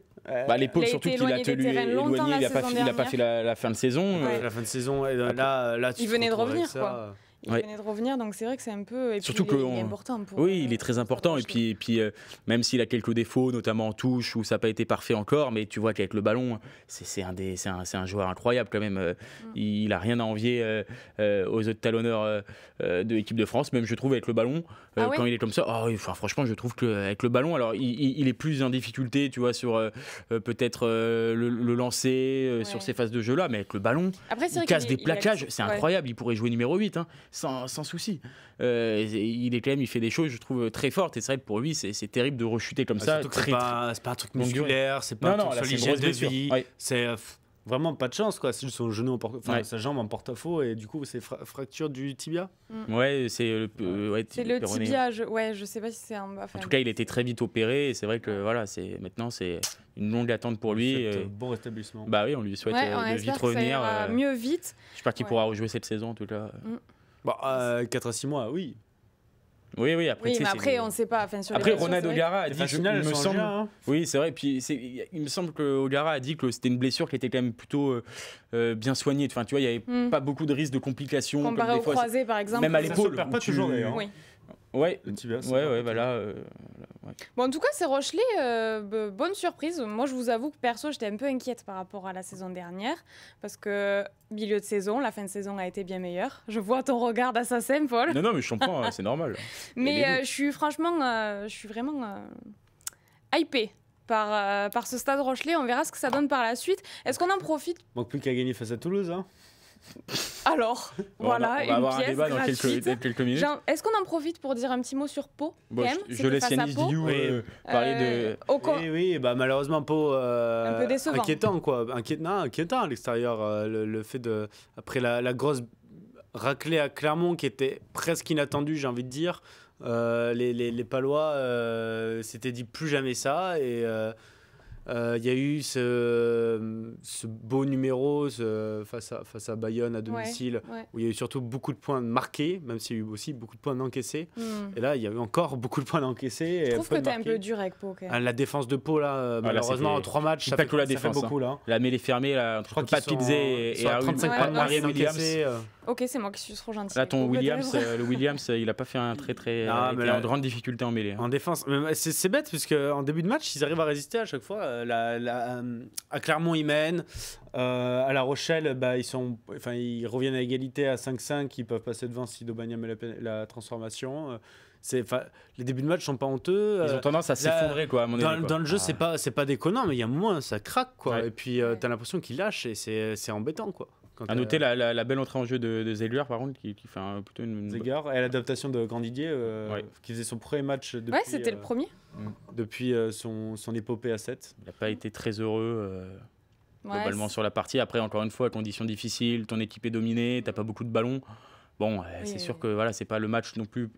B: L'épaule surtout qu'il a tenu éloigné, il n'a pas fait la fin de saison.
C: La fin de saison, et là
A: il venait de revenir, quoi. Il venait de revenir, donc c'est vrai que c'est un peu. Et
B: surtout
A: puis, il est important.
B: Il est très important. Et puis même s'il a quelques défauts, notamment en touche, où ça n'a pas été parfait encore, mais tu vois qu'avec le ballon, c'est un joueur incroyable quand même. Il n'a rien à envier aux autres talonneurs de l'équipe de France, même je trouve avec le ballon. Quand il est comme ça, franchement, je trouve qu'avec le ballon, alors il est plus en difficulté, tu vois, sur peut-être le lancer, sur ces phases de jeu-là, mais avec le ballon, il casse des plaquages, c'est incroyable. Il pourrait jouer numéro 8. Sans souci. Il fait des choses, je trouve, très fortes. Et c'est vrai que pour lui, c'est terrible de rechuter comme ça.
C: C'est pas un truc musculaire, c'est pas un truc sur l'hygiène de vie. C'est vraiment pas de chance, quoi. C'est son genou, sa jambe en porte-à-faux et du coup, c'est fracture du tibia.
B: Ouais, c'est
A: le tibia. Je sais pas si c'est un.
B: En tout cas, il a été très vite opéré. Et c'est vrai que maintenant, c'est une longue attente pour lui.
C: Bon rétablissement.
B: Bah oui, on lui souhaite de vite revenir.
A: Mieux vite.
B: J'espère qu'il pourra rejouer cette saison en tout cas.
C: 4 à 6 mois, oui.
B: Oui, après,
A: mais après, on ne sait pas.
B: Après, Ronald O'Gara a dit
C: que il me semble.
B: Oui, c'est vrai. Puis il me semble que O'Gara a dit que c'était une blessure qui était quand même plutôt bien soignée. Enfin, tu vois, il n'y avait pas beaucoup de risques de complications.
A: Comparé au croisé, par exemple.
B: Même à l'épaule.
C: Ça ne perd pas toujours d'ailleurs.
A: Oui.
B: Ouais,
A: Bon, en tout cas, c'est Rochelet, bonne surprise. Moi, je vous avoue que perso, j'étais un peu inquiète par rapport à la saison dernière, parce que milieu de saison, la fin de saison a été bien meilleure. Je vois ton regard d'assassin, Paul.
B: Non, mais je comprends, c'est normal.
A: Mais je suis vraiment hypée par ce Stade Rochelet. On verra ce que ça donne par la suite. Est-ce qu'on en profite ?
C: Manque plus qu'à gagner face à Toulouse, hein.
A: Alors, voilà,
B: on va avoir
A: pièce
B: un débat
A: gratuite.
B: dans quelques minutes.
A: Est-ce qu'on en profite pour dire un petit mot sur Pau
B: je laisse Yanis Didiou parler de...
C: Oui, malheureusement, Pau...
A: un peu décevant.
C: Inquiétant, quoi. Inquiétant à l'extérieur. Le fait de... Après la grosse raclée à Clermont, qui était presque inattendue, j'ai envie de dire, les Palois s'étaient dit plus jamais ça, et... Il y a eu ce beau numéro face à Bayonne à domicile, où il y a eu surtout beaucoup de points marqués, même s'il y a eu aussi beaucoup de points encaissés. Et là, il y a eu encore beaucoup de points encaissés.
A: Je trouve que tu es un peu dur avec Pau.
C: La défense de Pau, là, malheureusement, en 3 matchs, ça fait beaucoup. Là.
B: La mêlée fermée, entre Pat Pizzé et
C: 35 points de Ariel Williams.
A: Ok, c'est moi qui suis trop gentil.
B: Là, ton Williams, il a pas fait un très en grande difficulté en mêlée.
C: En défense, c'est bête, puisque en début de match, ils arrivent à résister à chaque fois. à Clermont, ils mènent. À La Rochelle, ils reviennent à égalité à 5-5. Ils peuvent passer devant si Dobania met la transformation. Les débuts de match sont pas honteux.
B: Ils ont tendance à s'effondrer, quoi, à mon avis.
C: Dans le jeu, c'est pas déconnant, mais il y a un moment, ça craque, quoi.
B: Ouais.
C: Et puis, t'as l'impression qu'il lâche et c'est embêtant, quoi.
B: À noter la belle entrée en jeu de Zeller, par contre, qui fait plutôt une...
C: Zeller et l'adaptation de Grandidier, qui faisait son premier match depuis...
A: Ouais, c'était le premier.
C: Depuis son épopée à 7.
B: Il n'a pas été très heureux globalement sur la partie. Après, encore une fois, conditions difficiles, ton équipe est dominée, t'as pas beaucoup de ballons. Bon, c'est sûr que voilà, c'est pas le match non plus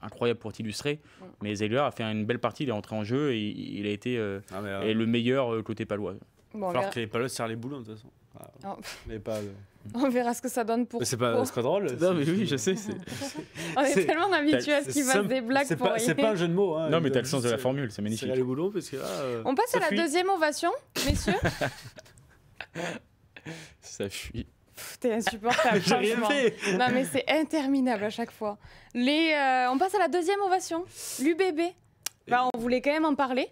B: incroyable pour t'illustrer, mais Zeller a fait une belle partie, il est entré en jeu et il a été et le meilleur côté palois.
C: Il va falloir que les Palois serrent les boulons de toute façon.
A: On verra ce que ça donne pour.
C: C'est pas drôle.
B: Non, mais oui, je sais.
A: On est tellement habitués à ce qu'il fasse des blagues pour rien.
C: C'est pas un jeu de mots. Hein,
B: non, mais t'as le sens de la formule, c'est magnifique.
C: Les boulons parce que là,
A: on passe à la deuxième ovation, messieurs.
B: Ça fuit.
A: T'es insupportable.
C: J'ai rien fait.
A: Non, mais c'est interminable à chaque fois. On passe à la deuxième ovation. L'UBB. On voulait quand même en parler.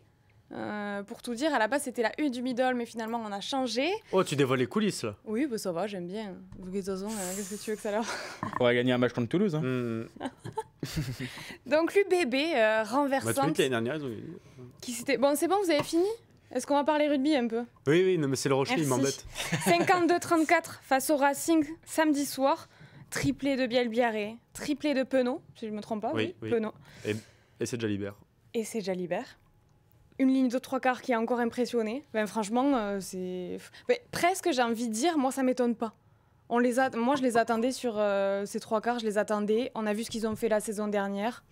A: Pour tout dire, à la base c'était la une du middle, mais finalement on a changé.
C: Oh, tu dévoiles les coulisses là.
A: Oui, ça va, j'aime bien. De toute façon, qu'est-ce que tu veux que ça leur.
B: On va gagner un match contre Toulouse.
A: Donc l'UBB renversante.
C: L'année dernière, ils ont gagné.
A: Bon, c'est bon, vous avez fini? Est-ce qu'on va parler rugby un peu?
C: Oui, non, mais c'est le Rocher, il m'embête.
A: 52-34 face au Racing samedi soir. Triplé de Bielbiarré, triplé de Penaud, si je ne me trompe pas. Oui. Penaud.
C: Et c'est Jalibert.
A: Une ligne de 3/4 qui a encore impressionné. Franchement, c'est... presque, j'ai envie de dire, moi, ça ne m'étonne pas. Moi, je les attendais sur ces 3/4, je les attendais. On a vu ce qu'ils ont fait la saison dernière.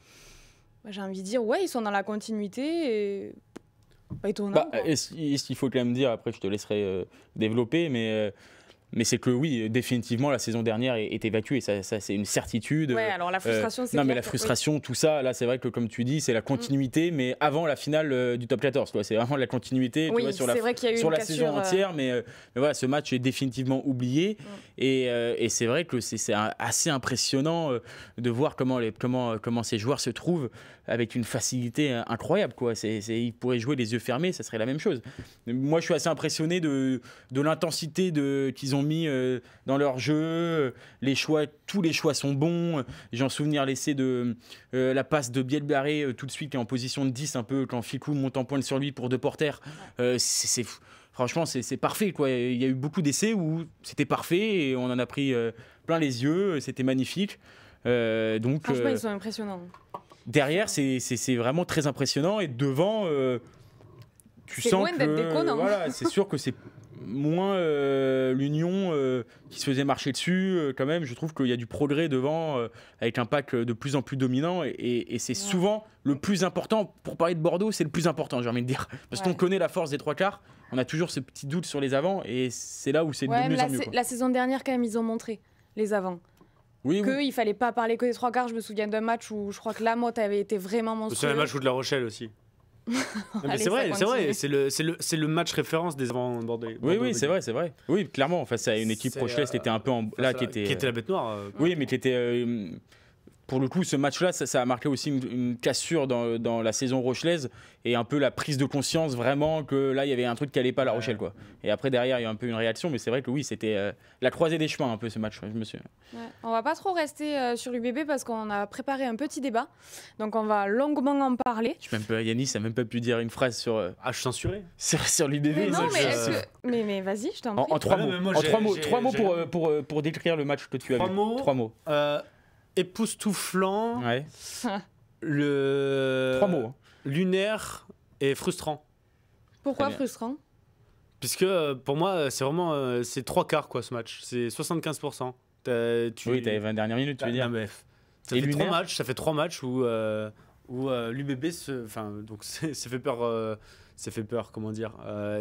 A: J'ai envie de dire, ouais, ils sont dans la continuité. Et... pas étonnant.
B: Ce qu'il faut quand même dire, après, je te laisserai développer, mais c'est que oui, définitivement, la saison dernière est évacuée. Ça c'est une certitude.
A: Ouais, alors la frustration, c'est
B: non, mais la frustration, tout ça, là, c'est vrai que, comme tu dis, c'est la continuité, mais avant la finale du top 14. Quoi. C'est vraiment la continuité sur la saison entière. Mais voilà, ce match est définitivement oublié. Et c'est vrai que c'est assez impressionnant de voir comment ces joueurs se trouvent avec une facilité incroyable. Quoi. Ils pourraient jouer les yeux fermés, ça serait la même chose. Moi, je suis assez impressionné de l'intensité qu'ils ont mis dans leur jeu. Tous les choix sont bons. J'ai un souvenir laissé de la passe de Bielbiarré tout de suite, qui est en position de 10, un peu quand Ficou monte en pointe sur lui pour De Porter. Franchement, c'est parfait, quoi. Il y a eu beaucoup d'essais où c'était parfait et on en a pris plein les yeux. C'était magnifique.
A: Franchement, ils sont impressionnants.
B: Derrière, c'est vraiment très impressionnant. Et devant, tu sens
A: loin d'être déconnant.
B: Voilà, c'est sûr que c'est moins l'Union qui se faisait marcher dessus. Quand même, je trouve qu'il y a du progrès devant, avec un pack de plus en plus dominant. Et c'est souvent le plus important. Pour parler de Bordeaux, c'est le plus important, j'ai envie de dire. Parce qu'on connaît la force des 3/4. On a toujours ce petit doute sur les avants. Et c'est là où c'est de mieux en mieux.
A: La saison dernière, quand même, ils ont montré les avants. Il ne fallait pas parler que des 3/4. Je me souviens d'un match où je crois que Lamotte avait été vraiment monstrueux.
C: C'est le match de La Rochelle aussi. Mais c'est vrai, c'est le match référence des avants bordelais.
B: Oui, c'est vrai. Oui, clairement, face à une équipe rochelaise qui était un peu qui
C: était la bête noire.
B: Oui, mais qui était pour le coup, ce match-là, ça a marqué aussi une cassure dans la saison rochelaise et un peu la prise de conscience vraiment que là, il y avait un truc qui allait pas à La Rochelle, quoi. Et après, derrière, il y a un peu une réaction, mais c'est vrai que oui, c'était la croisée des chemins un peu ce match, je me suis.
A: On va pas trop rester sur l'UBB parce qu'on a préparé un petit débat, donc on va longuement en parler.
B: Yanis a même pas pu dire une phrase sur.
C: Je suis censuré.
B: Sur l'UBB.
A: Mais non, mais vas-y, je t'en prie.
B: En 3 mots. Trois mots pour décrire le match que tu as vu.
C: 3 mots. Époustouflant.
B: Ouais.
C: 3 mots. Lunaire et frustrant.
A: Pourquoi frustrant?
C: Puisque pour moi, c'est vraiment c'est 3/4 quoi ce match. C'est 75%.
B: Oui, t'avais 20 dernières minutes, tu veux dire.
C: Ça fait 3 matchs où l'UBB s'est fait peur. Comment dire,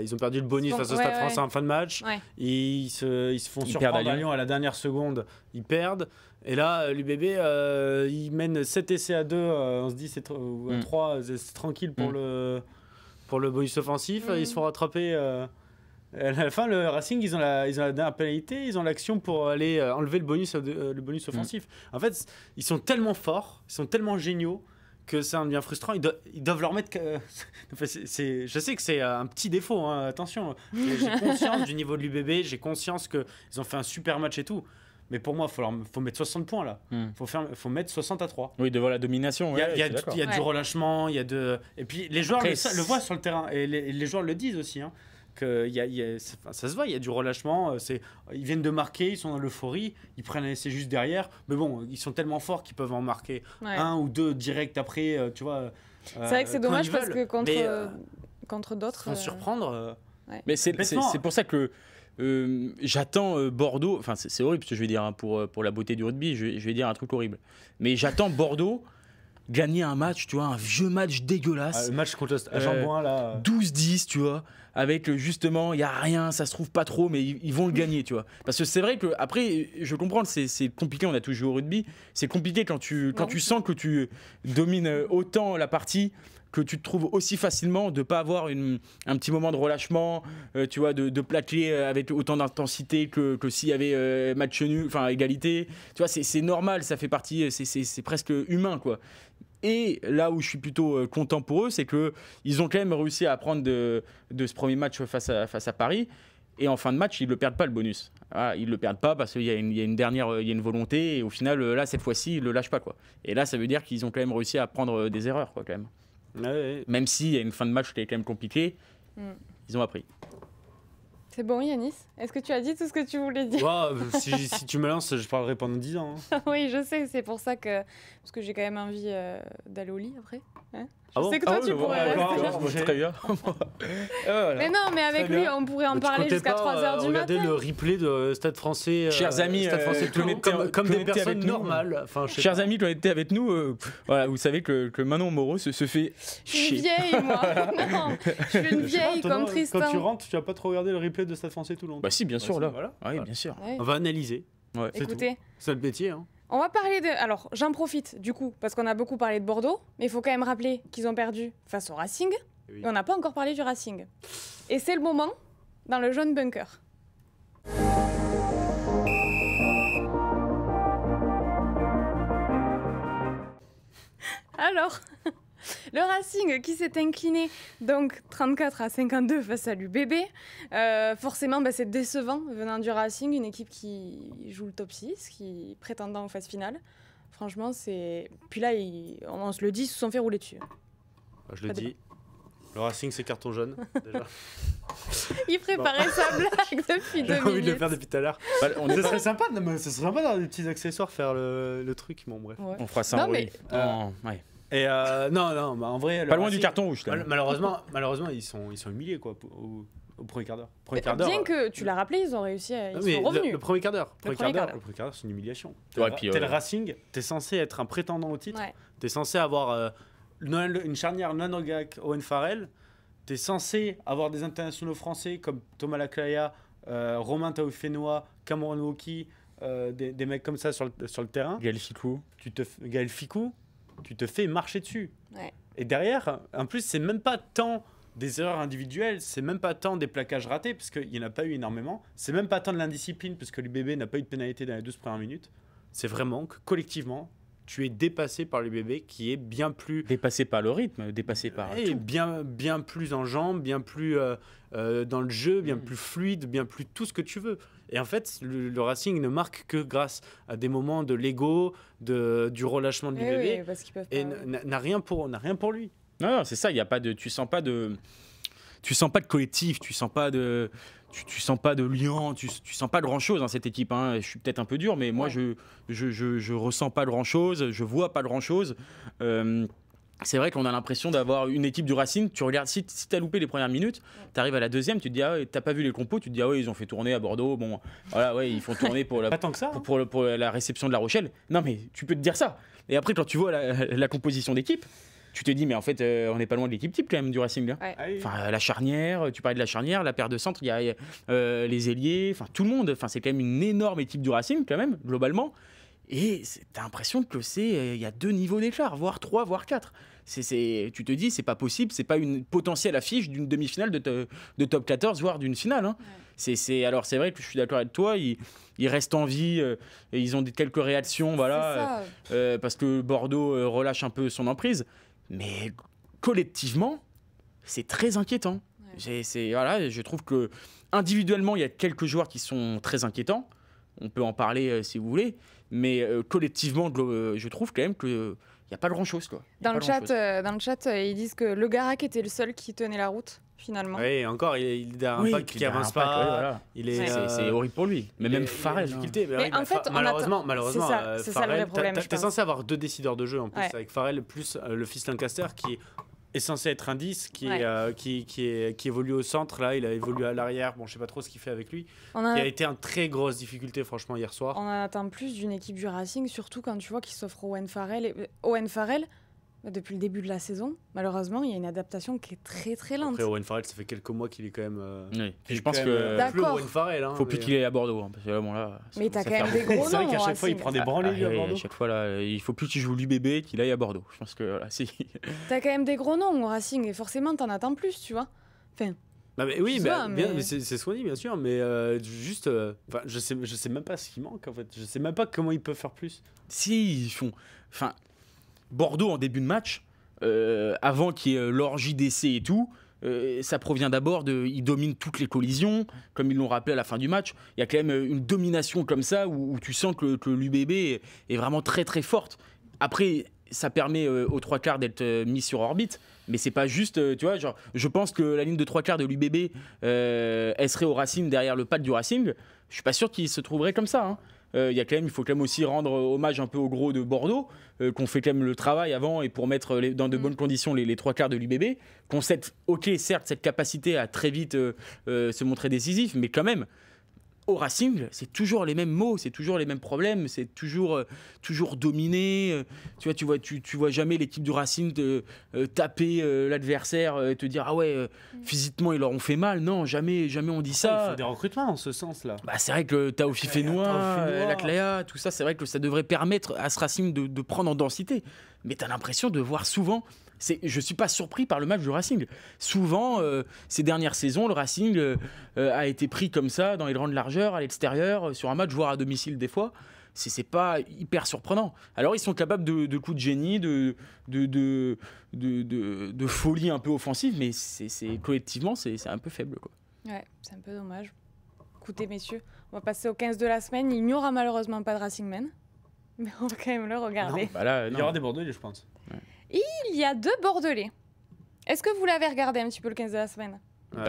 C: ils ont perdu le bonus face au Stade français en fin de match. Ils se font surprendre à Lyon à la dernière seconde. Ils perdent. Et là, l'UBB, ils mènent 7 essais à 2. On se dit c'est 3, c'est tranquille pour le bonus offensif. Ils se font rattraper. À la fin, le Racing, ils ont la dernière pénalité. Ils ont l'action pour aller enlever le bonus offensif. En fait, ils sont tellement forts, ils sont tellement géniaux que ça en devient frustrant. Ils doivent leur mettre. Je sais que c'est un petit défaut, hein, attention. J'ai conscience du niveau de l'UBB, j'ai conscience qu'ils ont fait un super match et tout. Mais pour moi, il faut mettre 60 points là. Faut mettre 60 à 3.
B: Oui, devant la domination.
C: Il y a du relâchement, il y a de. Et puis les joueurs le voient sur le terrain. Et les joueurs le disent aussi. Hein, ça se voit, il y a du relâchement. Ils viennent de marquer, ils sont dans l'euphorie. Ils prennent un essai juste derrière. Mais bon, ils sont tellement forts qu'ils peuvent en marquer un ou deux direct après. Tu vois.
A: C'est vrai que c'est dommage parce que contre d'autres.
C: Ils vont surprendre.
B: Mais c'est pour ça que. J'attends Bordeaux, enfin c'est horrible ce que je vais dire hein, pour la beauté du rugby, je vais dire un truc horrible, mais j'attends Bordeaux gagner un match, tu vois, un vieux match dégueulasse.
C: Le match contre Jean-Bouin là.
B: 12-10, tu vois, avec justement, il n'y a rien, ça se trouve pas trop, mais ils vont le gagner, tu vois. Parce que c'est vrai que, après, je comprends, c'est compliqué, on a tous joué au rugby, c'est compliqué quand tu sens que tu domines autant la partie, que tu te trouves aussi facilement de ne pas avoir un petit moment de relâchement, tu vois, de plaquer avec autant d'intensité que s'il y avait match nul, enfin égalité. Tu vois, c'est normal, ça fait partie, c'est presque humain, quoi. Et là où je suis plutôt content pour eux, c'est qu'ils ont quand même réussi à prendre de ce premier match face à Paris. Et en fin de match, ils ne le perdent pas, le bonus. Ah, ils ne le perdent pas parce qu'il y a une volonté. Et au final, là, cette fois-ci, ils ne le lâchent pas, quoi. Et là, ça veut dire qu'ils ont quand même réussi à prendre des erreurs, quoi, quand même.
C: Ouais.
B: Même s'il y a une fin de match qui est quand même compliquée, ils ont appris.
A: C'est bon, Yanis? Est-ce que tu as dit tout ce que tu voulais dire?
C: Si tu me lances, je parlerai pendant 10 ans. Hein.
A: Oui, je sais, c'est pour ça que... Parce que j'ai quand même envie d'aller au lit après. Hein, je sais que toi, tu pourrais rester.
B: Très bien.
A: Voilà. Mais non, mais avec lui, on pourrait en parler jusqu'à 3h du matin.
C: Regardez le replay de Stade Français.
B: Chers amis,
C: comme des personnes normales.
B: Chers amis qui ont été avec nous, voilà, vous savez que Manon Moreau se fait
A: chier. Je suis une vieille, moi. Non, je suis une vieille comme Tristan.
C: Quand tu rentres, tu vas pas trop regarder le replay de Stade Français Toulon?
B: Bah si, bien sûr, là. Voilà. Oui, bien sûr.
A: Ouais.
C: On va analyser.
B: Ouais.
A: Écoutez.
C: C'est le métier, hein.
A: On va parler de... Alors, j'en profite, du coup, parce qu'on a beaucoup parlé de Bordeaux, mais il faut quand même rappeler qu'ils ont perdu face au Racing, et on n'a pas encore parlé du Racing. Et c'est le moment, dans le jaune bunker. Alors, le Racing qui s'est incliné donc 34-52 face à l'UBB. Forcément, c'est décevant venant du Racing, une équipe qui joue le top 6, qui prétendant aux phases finales. Franchement, c'est... Puis là, on se le dit, ils se sont fait rouler dessus.
C: Je le dis, le Racing c'est carton jaune, déjà.
A: Il préparait sa blague depuis 2 minutes.
C: J'ai envie de le faire depuis tout à l'heure. Ce serait sympa d'avoir des petits accessoires, faire le truc, bon bref.
B: Ouais. On fera ça en
A: mais...
B: ouais.
C: Et non, en vrai...
B: Pas loin du carton rouge.
C: Malheureusement, ils sont humiliés, quoi, au premier quart d'heure.
A: Bien que, tu l'as rappelé, ils ont réussi à... Ils sont revenus.
C: Le premier quart d'heure, c'est une humiliation. T'es le Racing, t'es censé être un prétendant au titre, t'es censé avoir une charnière Nanogak, Owen Farrell, t'es censé avoir des internationaux français comme Thomas Laclaya, Romain Taoufenois, Cameron Woki, des mecs comme ça sur le terrain.
B: Gaël Ficou.
C: Tu te fais marcher dessus.
A: Ouais.
C: Et derrière, en plus, c'est même pas tant des erreurs individuelles, c'est même pas tant des plaquages ratés, parce qu'il n'y en a pas eu énormément, c'est même pas tant de l'indiscipline, parce que l'UBB n'a pas eu de pénalité dans les 12 premières minutes. C'est vraiment que collectivement, tu es dépassé par l'UBB qui est bien plus...
B: Dépassé par le rythme, dépassé par tout.
C: Bien plus en jambes, bien plus dans le jeu, bien plus fluide, bien plus tout ce que tu veux. Et en fait, le Racing ne marque que grâce à des moments de l'ego, du relâchement de l'UBB, et n'a rien pour lui.
B: Non, c'est ça, il y a pas de... Tu sens pas de collectif, tu sens pas de lien, tu sens pas grand-chose dans cette équipe. Hein. Je suis peut-être un peu dur, mais moi, je ressens pas grand-chose, je vois pas grand-chose. C'est vrai qu'on a l'impression d'avoir une équipe du Racing. Tu regardes, si tu as loupé les premières minutes, tu arrives à la deuxième, tu te dis, t'as pas vu les compos, tu te dis, ils ont fait tourner à Bordeaux. Bon, voilà, ils font tourner pour la réception de La Rochelle. Non, mais tu peux te dire ça. Et après, quand tu vois la composition d'équipe, tu te dis, mais en fait, on n'est pas loin de l'équipe type quand même du Racing. Là.
A: Ouais.
B: Enfin, la charnière, tu parlais de la charnière, la paire de centre, il y a les ailiers, enfin tout le monde. Enfin, c'est quand même une énorme équipe du Racing quand même, globalement. Et t'as l'impression que il y a 2 niveaux d'écart, voire 3, voire 4. tu te dis, c'est pas possible, c'est pas une potentielle affiche d'une demi-finale de top 14, voire d'une finale. Hein. Ouais. Alors c'est vrai que je suis d'accord avec toi, ils restent en vie, et ils ont quelques réactions, voilà, parce que Bordeaux relâche un peu son emprise, mais collectivement, c'est très inquiétant. Ouais. Je trouve que individuellement, il y a quelques joueurs qui sont très inquiétants. On peut en parler si vous voulez, mais collectivement, je trouve quand même qu'il n'y a pas grand-chose. Quoi.
A: Dans le chat, ils disent que Le Garac était le seul qui tenait la route, finalement.
C: Oui, encore, il a un pack qui n'avance pas.
B: C'est horrible pour lui. Mais même Farrell.
C: Malheureusement,
A: c'est ça le vrai problème.
C: Tu es censé avoir 2 décideurs de jeu en plus, avec Farrell plus le fils Lancaster qui est censé être un 10 qui évolue au centre. Là, il a évolué à l'arrière. Bon, je sais pas trop ce qu'il fait avec lui. Qui a été en très grosse difficulté, franchement, hier soir.
A: On en attend plus d'une équipe du Racing, surtout quand tu vois qu'il s'offre Owen Farrell. Depuis le début de la saison, malheureusement, il y a une adaptation qui est très très lente.
C: Après, Owen Farrell, ça fait quelques mois qu'il est quand même.
B: Oui. Je pense que.
A: D'accord.
B: Faut plus qu'il aille à Bordeaux. Hein, parce que là, là,
A: mais t'as quand même des gros noms.
C: C'est vrai qu'à chaque fois, il prend des branlées à Bordeaux.
B: À chaque fois, là, il faut plus qu'il joue l'UBB qu'il aille à Bordeaux. Je pense que voilà, si.
A: T'as quand même des gros noms au Racing et forcément, t'en attends plus, tu vois. Enfin.
C: Non mais oui, mais c'est ce qu'on dit, bien sûr, mais juste. Je sais même pas ce qui manque en fait. Je sais même pas comment ils peuvent faire plus.
B: Si, ils font. Enfin. Bordeaux en début de match, avant qu'il y ait l'orgie d'essai et tout, ça provient d'abord ils dominent toutes les collisions, comme ils l'ont rappelé à la fin du match. Il y a quand même une domination comme ça où tu sens que l'UBB est vraiment très très forte. Après, ça permet aux 3/4 d'être mis sur orbite, mais c'est pas juste, tu vois, genre, je pense que la ligne de 3/4 de l'UBB, elle serait au Racing derrière le pad du Racing. Je suis pas sûr qu'il se trouverait comme ça. Hein. Il faut quand même aussi rendre hommage un peu au gros de Bordeaux, qu'on fait quand même le travail avant et pour mettre dans de bonnes conditions les 3/4 de l'UBB, qu'on certes cette capacité à très vite se montrer décisif, mais quand même au Racing, c'est toujours les mêmes mots, c'est toujours les mêmes problèmes, c'est toujours dominé. Tu vois jamais l'équipe du Racing taper l'adversaire, te dire ah ouais, physiquement ils leur ont fait mal. Non, jamais on dit ça.
C: Il faut des recrutements en ce sens-là.
B: Bah, c'est vrai que Taofi Fenois, Lacléa, tout ça, c'est vrai que ça devrait permettre à ce Racing de prendre en densité. Mais tu as l'impression de voir souvent. Je ne suis pas surpris par le match du Racing. Souvent, ces dernières saisons, le Racing a été pris comme ça, dans les grandes largeurs, à l'extérieur, sur un match, voire à domicile des fois. C'est pas hyper surprenant. Alors, ils sont capables de coups de génie, de folie un peu offensive, mais collectivement, c'est un peu faible, quoi.
A: Ouais, c'est un peu dommage. Écoutez, messieurs, on va passer au 15 de la semaine. Il n'y aura malheureusement pas de Racing Men, mais on va quand même le regarder.
C: Il y aura des Bordelais, je pense. Ouais.
A: Il y a 2 Bordelais. Est-ce que vous l'avez regardé un petit peu le 15 de la semaine ? Il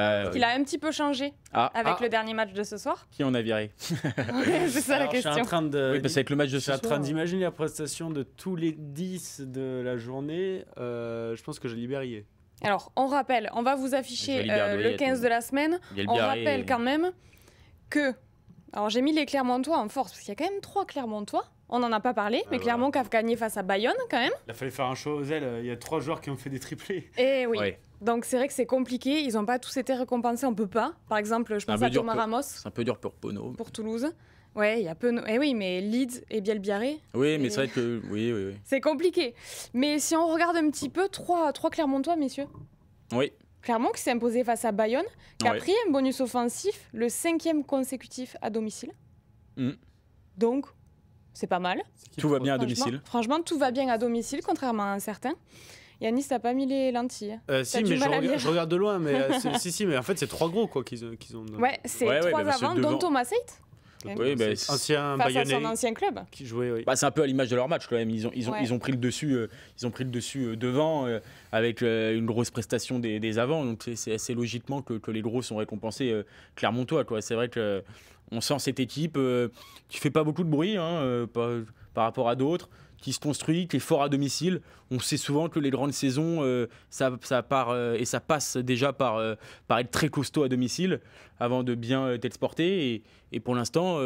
A: a un petit peu changé avec le dernier match de ce soir.
B: Qui on a viré?
A: C'est ça la question.
C: Je suis en train de,
B: oui, parce qu'avec le match de ce soir,
C: je suis en train d'imaginer la prestation de tous les 10 de la journée. Je pense que je libérais.
A: Alors, on rappelle, on va vous afficher le 15 de la semaine. On rappelle quand même que... Alors, j'ai mis les Clermontois en force, parce qu'il y a quand même 3 Clermontois. On n'en a pas parlé, mais Clermont qui a gagné face à Bayonne quand même.
C: Il a fallu faire un show aux ailes. Il y a 3 joueurs qui ont fait des triplés.
A: Et oui. Ouais. Donc c'est vrai que c'est compliqué. Ils n'ont pas tous été récompensés. On peut pas. Par exemple, je pense à Thomas Ramos.
B: C'est un peu dur pour Pono.
A: Pour Toulouse. Ouais, il y a Pono. Eh oui, mais Leeds et Bielbiarré.
B: Oui, mais c'est vrai que oui.
A: C'est compliqué. Mais si on regarde un petit peu, 3 Clermontois, messieurs.
B: Oui.
A: Clermont qui s'est imposé face à Bayonne, qui a pris un bonus offensif, le 5e consécutif à domicile. Donc. C'est pas mal.
B: Tout va bien à domicile.
A: Franchement, tout va bien à domicile, contrairement à certains. Yanis, t'as pas mis les lentilles.
C: Si, mais je regarde de loin. Mais mais en fait, c'est 3 gros quoi qu'ils ont.
A: Ouais, c'est 3 avant, dont Thomas Seit.
B: Oui,
C: ancien
A: face
C: Bayonnais.
A: À son ancien club.
C: Qui jouait, oui.
B: C'est un peu à l'image de leur match quand même. Ils ont pris le dessus. Ils ont pris le dessus devant avec une grosse prestation des avants. Donc c'est assez logiquement que les gros sont récompensés Clermontois. C'est vrai que on sent cette équipe qui fait pas beaucoup de bruit par rapport à d'autres, qui se construit, qui est fort à domicile. On sait souvent que les grandes saisons, ça part et ça passe déjà par être très costaud à domicile avant de bien être porté. Et pour l'instant,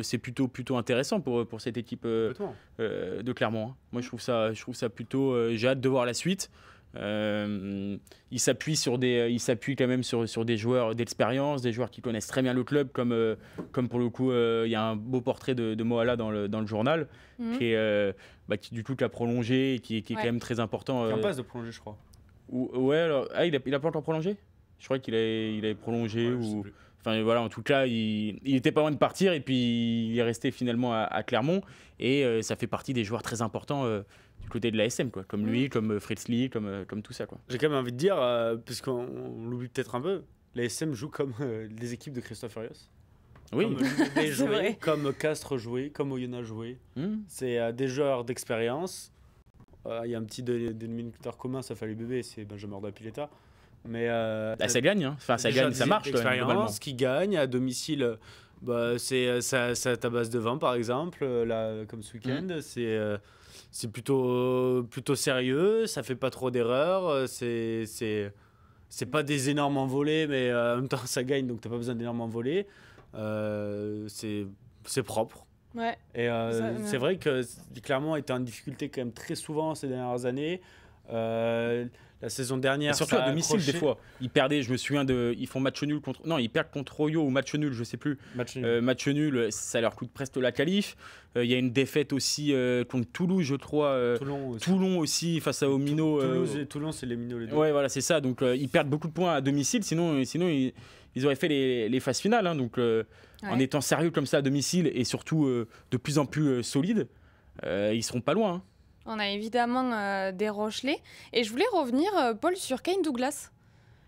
B: c'est plutôt intéressant pour cette équipe de Clermont. Moi, je trouve ça plutôt... j'ai hâte de voir la suite. Il s'appuie quand même sur des joueurs d'expérience, des joueurs qui connaissent très bien le club, comme pour le coup, il y a un beau portrait de Moala dans le journal, qui du coup a prolongé et qui est quand même très important.
C: Il en passe de prolonger, je crois.
B: Ouais, alors, il a pas encore prolongé ? Je crois qu'il avait prolongé ou. Enfin voilà, en tout cas, il était pas loin de partir et puis il est resté finalement à Clermont et ça fait partie des joueurs très importants du côté de la SM, quoi, comme lui, comme Fritz Lee, comme tout ça, quoi.
C: J'ai quand même envie de dire, puisqu'on l'oublie peut-être un peu, la SM joue comme les équipes de Christophe Furios.
B: Oui,
C: comme joué, comme Castres joué, comme Oyonnax joué. C'est des joueurs d'expérience. Il y a un petit dénominateur commun, ça fait les bébés, c'est Benjamin Dapileta. Mais
B: ça gagne, hein. Enfin, ça gagne, ça marche.
C: L'expérience qui gagne à domicile, c'est ta base de 20 par exemple, là, comme ce week-end. C'est plutôt sérieux, ça fait pas trop d'erreurs. C'est pas des énormes envolées, mais en même temps ça gagne, donc t'as pas besoin d'énormes envolées. C'est propre.
A: Ouais.
C: Et c'est vrai que Clermont a été en difficulté quand même très souvent ces dernières années. La saison dernière,
B: et surtout à domicile des fois ils perdaient, je me souviens ils font match nul ils perdent contre Oyo ou match nul, je sais plus, match nul, ça leur coûte presque la qualif. Il y a une défaite aussi contre Toulouse, je crois, Toulon aussi face à Omino.
C: Toulon, c'est les Minots les deux.
B: Ouais, voilà, c'est ça, donc ils perdent beaucoup de points à domicile, sinon ils auraient fait les phases finales, hein, donc en étant sérieux comme ça à domicile et surtout de plus en plus solides, ils seront pas loin, hein.
A: On a évidemment des Rochelais. Et je voulais revenir, Paul, sur Kane Douglas.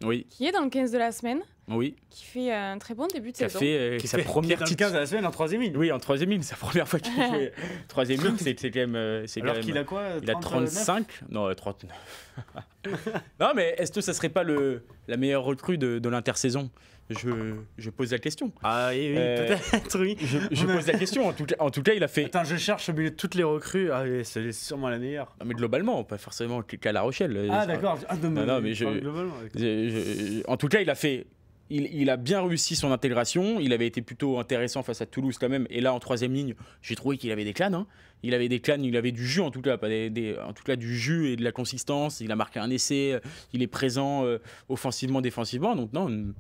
B: Oui.
A: Qui est dans le 15 de la semaine.
B: Oui.
A: Qui fait un très bon début de saison.
B: Qui a fait sa première
C: petite 15 de la semaine en 3e ligne.
B: Oui, en 3e ligne. Sa première fois qu'il fait 3e ligne, c'est quand même.
C: Alors qu'il a quoi,
B: il a 35 ? Non, 39. Non, mais est-ce que ça serait pas la meilleure recrue de l'intersaison ? Je pose la question.
C: Ah oui, peut-être, oui.
B: Je pose la question. En tout cas, il a fait.
C: Attends, je cherche au milieu de toutes les recrues. Ah oui, c'est sûrement la meilleure.
B: Non, mais globalement, pas forcément qu'à La Rochelle.
C: Ah d'accord.
B: Non, mais en tout cas, il a fait. Il a bien réussi son intégration. Il avait été plutôt intéressant face à Toulouse quand même. Et là, en 3e ligne, j'ai trouvé qu'il avait des clans, hein. Il avait des clans, il avait du jus en tout cas, en tout cas du jus et de la consistance. Il a marqué un essai. Il est présent offensivement, défensivement. Donc non.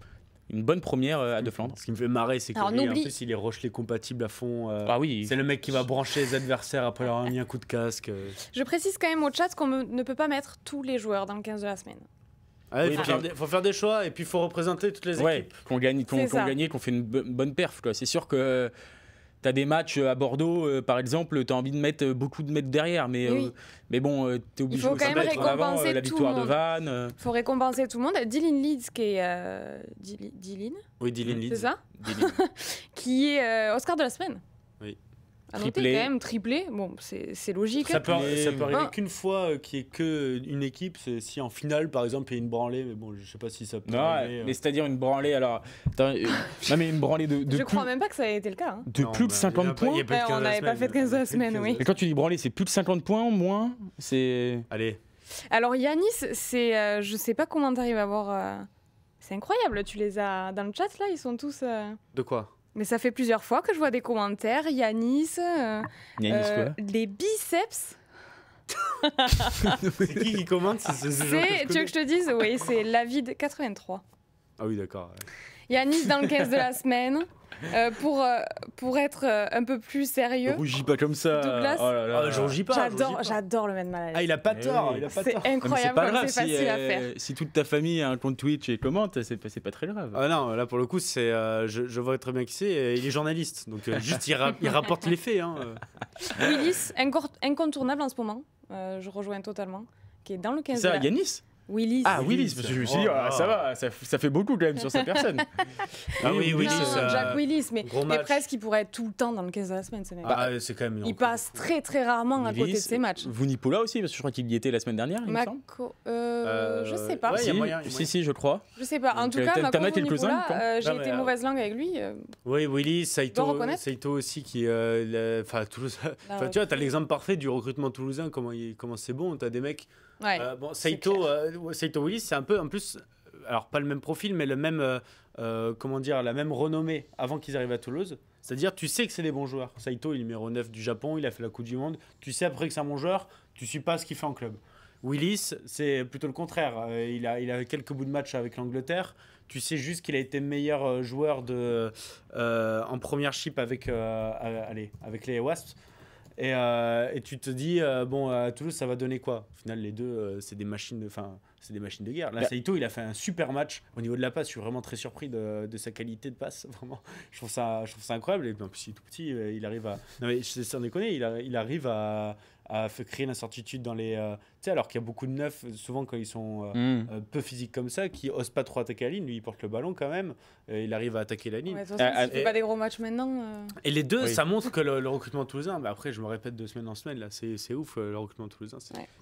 B: Une bonne première à De Flandre.
C: Ce qui me fait marrer, c'est que lui, en plus, il est Rochelet compatible à fond.
B: Ah oui.
C: C'est le mec qui va brancher les adversaires après leur avoir mis un coup de casque.
A: Je précise quand même au chat qu'on ne peut pas mettre tous les joueurs dans le 15 de la semaine.
C: Ah, il faut faire des choix et puis il faut représenter toutes les équipes.
B: Qu'on gagne, qu'on fait une bonne perf, quoi. C'est sûr que tu as des matchs à Bordeaux, par exemple, tu as envie de mettre beaucoup de mètres derrière, mais bon, tu es obligé
A: de mettre en avant
B: la victoire de Vannes.
A: Il faut récompenser tout le monde. Dylan Leeds, qui est. Dylan ?
C: Oui, Dylan Leeds.
A: C'est ça ? Qui est Oscar de la semaine.
C: Oui.
A: À noter quand même, triplé, bon, c'est logique.
C: Ça peut arriver qu'une fois qu'il n'y ait qu'une équipe, c'est si en finale, par exemple, il y a une branlée, mais bon, je ne sais pas si ça peut arriver.
B: Mais c'est-à-dire une branlée, alors... non, mais une branlée de
A: je crois même pas que ça ait été le cas. Hein.
B: De plus de 50 points.
A: On n'avait pas fait de 15 de la semaine, oui.
B: Et quand tu dis branlée, c'est plus de 50 points, moins, c'est...
C: Allez.
A: Alors Yanis, c'est... je sais pas comment tu arrives à voir... C'est incroyable, tu les as dans le chat, là, ils sont tous...
C: De quoi ?
A: Mais ça fait plusieurs fois que je vois des commentaires. Yanis, les biceps.
C: C'est qui commente
A: tu veux que je te dise ? Oui, c'est Lavid83.
C: Ah oui, d'accord. Ouais.
A: Yanis dans le 15 de la semaine. Pour être un peu plus sérieux.
B: Rougis pas comme ça.
A: Douglas.
C: Oh là là. Je rougis pas.
A: J'adore le mettre mal à l'aise.
C: Ah, il a pas tort.
A: C'est incroyable comme c'est facile à faire.
B: Si toute ta famille a un compte Twitch et commente, c'est pas très grave.
C: Ah non, là pour le coup, c'est je vois très bien qui c'est. Il est journaliste, donc juste il rapporte les faits. Hein.
A: Willis, incontournable en ce moment. Je rejoins totalement. Qui est dans le 15.
B: C'est ça, Yanis.
A: Willis.
B: Ah, Willis, parce que je me suis dit, ça va, ça fait beaucoup quand même sur sa personne.
C: Ah oui, Willis.
A: Jack Willis, mais presque il pourrait être tout le temps dans le 15 de la semaine, ce mec.
C: C'est quand même
A: il passe très très rarement à côté de ses matchs.
B: Vunipola aussi, parce que je crois qu'il y était la semaine dernière, il me semble.
A: Je sais pas.
B: Si, je crois.
A: Je sais pas. En tout cas, Mako Vunipola, j'ai été mauvaise langue avec lui.
C: Oui, Willis, Saito aussi, qui Toulouse. Tu vois, t'as l'exemple parfait du recrutement toulousain, comment c'est bon, t'as des mecs.
A: Ouais,
C: Saito Willis, c'est un peu en plus, alors pas le même profil, mais le même, la même renommée avant qu'ils arrivent à Toulouse. C'est-à-dire, tu sais que c'est des bons joueurs. Saito, il est numéro 9 du Japon, il a fait la Coupe du Monde. Tu sais après que c'est un bon joueur, tu suis pas ce qu'il fait en club. Willis, c'est plutôt le contraire. Il a quelques bouts de match avec l'Angleterre. Tu sais juste qu'il a été meilleur joueur en premiership avec les Wasps. Et tu te dis, à Toulouse, ça va donner quoi? Au final, les deux, c'est des machines de guerre. Là, Saito, il a fait un super match au niveau de la passe. Je suis vraiment très surpris de sa qualité de passe. Vraiment, je trouve ça incroyable. Et en plus, il est tout petit, il arrive à. Non, mais sans déconner, il arrive à créer l'incertitude dans les. Tu sais, alors qu'il y a beaucoup de neufs, souvent quand ils sont peu physiques comme ça, qui osent pas trop attaquer la ligne. Lui, il porte le ballon quand même. Il arrive à attaquer la ligne.
A: Ouais, de toute façon, s'il fait pas des gros matchs maintenant.
C: Et les deux, ça montre que le recrutement toulousain. Mais après, je me répète de semaine en semaine, là, c'est ouf le recrutement toulousain.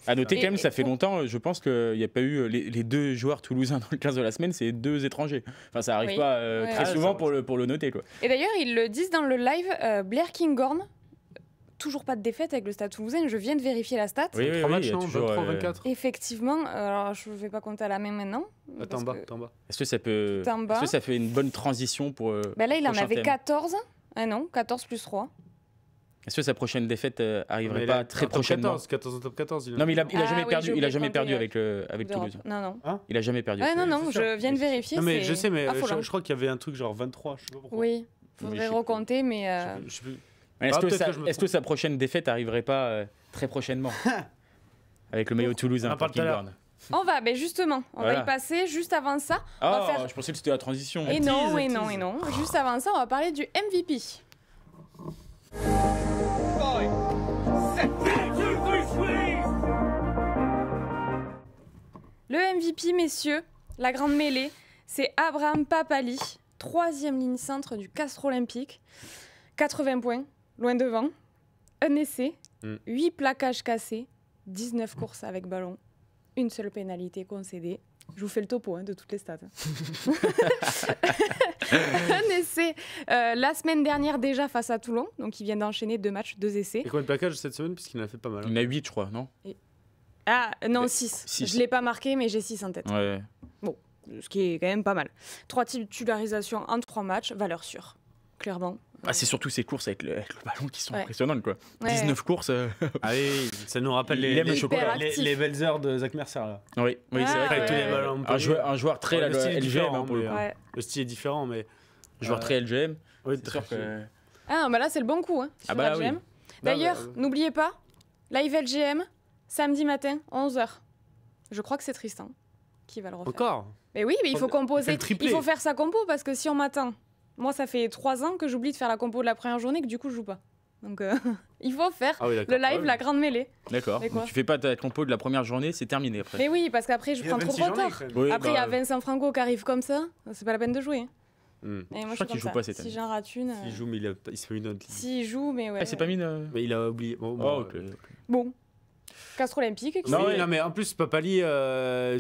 B: À noter quand même, ça fait longtemps. Je pense qu'il n'y a pas eu les deux joueurs toulousains dans le 15 de la semaine, c'est deux étrangers. Enfin, ça arrive pas très souvent pour le noter, quoi.
A: Et d'ailleurs, ils le disent dans le live, Blair Kinghorn. Toujours pas de défaite avec le Stade Toulousain. Je viens de vérifier la stat.
C: Oui, 3 matchs, 23-24.
A: Effectivement. Alors, je vais pas compter à la main maintenant.
C: T'en bas.
B: Est-ce que ça fait une bonne transition pour.
A: Là, il en avait 14. Ah non, 14 plus 3.
B: Est-ce que sa prochaine défaite arriverait pas très prochainement?
C: 14 en top 14.
B: Non, mais il a jamais perdu. Il a jamais perdu avec Toulouse.
A: Non.
B: Il a jamais perdu.
A: Non, je viens de vérifier.
C: Non, mais je sais, mais je crois qu'il y avait un truc genre 23. Je sais pas pourquoi.
A: Oui, faudrait recompter, mais.
C: Je sais plus.
B: Est-ce que sa prochaine défaite arriverait pas très prochainement avec le maillot toulousain?
A: On va y passer. Juste avant ça,
B: je pensais que c'était la transition.
A: Et non. Juste avant ça, on va parler du MVP. Le MVP, messieurs, la grande mêlée, c'est Abraham Papali, 3e ligne centre du Castres Olympique. 80 points, loin devant, un essai, 8 plaquages cassés, 19 courses avec ballon, une seule pénalité concédée. Je vous fais le topo de toutes les stats. Un essai la semaine dernière déjà face à Toulon, donc il vient d'enchaîner 2 matchs, 2 essais.
C: Et combien de plaquages cette semaine, puisqu'il en a fait pas mal?
B: Il en a 8, je crois, non?
A: Ah non, 6. Je ne l'ai pas marqué, mais j'ai 6 en tête.
B: Ouais.
A: Bon, ce qui est quand même pas mal. 3 titularisations en 3 matchs, valeur sûre, clairement.
B: C'est surtout ces courses avec le ballon qui sont impressionnantes, quoi. 19 courses.
C: Ah oui, ça nous rappelle les belles heures de Zach Mercer, là.
B: Oui, c'est vrai.
C: Tous les ballons,
B: un joueur très LGM, pour le coup.
C: Le style est différent, mais...
B: Joueur très LGM.
C: Oui,
B: c'est sûr que...
A: Ah, là, c'est le bon coup, LGM. Oui. D'ailleurs, n'oubliez pas, live LGM, samedi matin, 11h. Je crois que c'est Tristan qui va le refaire.
C: Encore?
A: Mais oui, mais il faut composer. Il faut faire sa compo, parce que si on m'attend... Moi, ça fait 3 ans que j'oublie de faire la compo de la première journée, que du coup, je joue pas. Donc, il faut faire le live, la grande mêlée.
B: D'accord. Donc, tu fais pas ta compo de la première journée, c'est terminé après.
A: Mais oui, parce qu'après, je prends trop de retard. Après, il y a Vincent Franco qui arrive comme ça, c'est pas la peine de jouer. Et moi, je crois qu'il joue pas cette année. Si j'en rate une.
C: S'il joue, mais il se fait une autre.
A: S'il joue, mais ouais.
B: C'est pas mine.
C: Mais il a oublié.
A: Bon. Castres Olympique.
C: Non, mais en plus, Papali,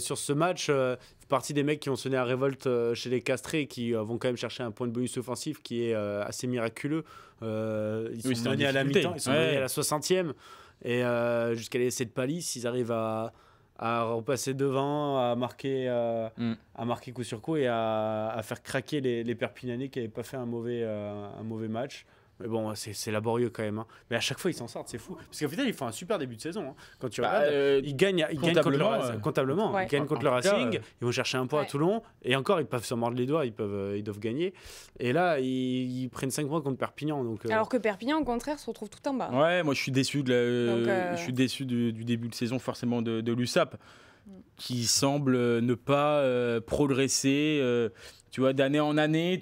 C: sur ce match, fait partie des mecs qui ont sonné la révolte chez les Castrés et qui vont quand même chercher un point de bonus offensif qui est assez miraculeux. Ils sont menés à la mi-temps, ils sont menés à la 60e. Et jusqu'à l'essai de Pali, s'ils arrivent à repasser devant, à marquer coup sur coup et à faire craquer les Perpignanais qui n'avaient pas fait un mauvais match. Mais bon, c'est laborieux quand même. Mais à chaque fois, ils s'en sortent, c'est fou. Parce qu'au final, ils font un super début de saison. Quand tu regardes, ils gagnent comptablement. Ils gagnent contre le Racing. Ils vont chercher un point à Toulon. Et encore, ils peuvent se mordre les doigts. Ils doivent gagner. Et là, ils prennent 5 points contre Perpignan. Donc,
A: alors que Perpignan, au contraire, se retrouve tout en bas.
B: Ouais, moi, je suis déçu, je suis déçu du début de saison, forcément, de l'USAP, qui semble ne pas progresser. Tu vois, d'année en année,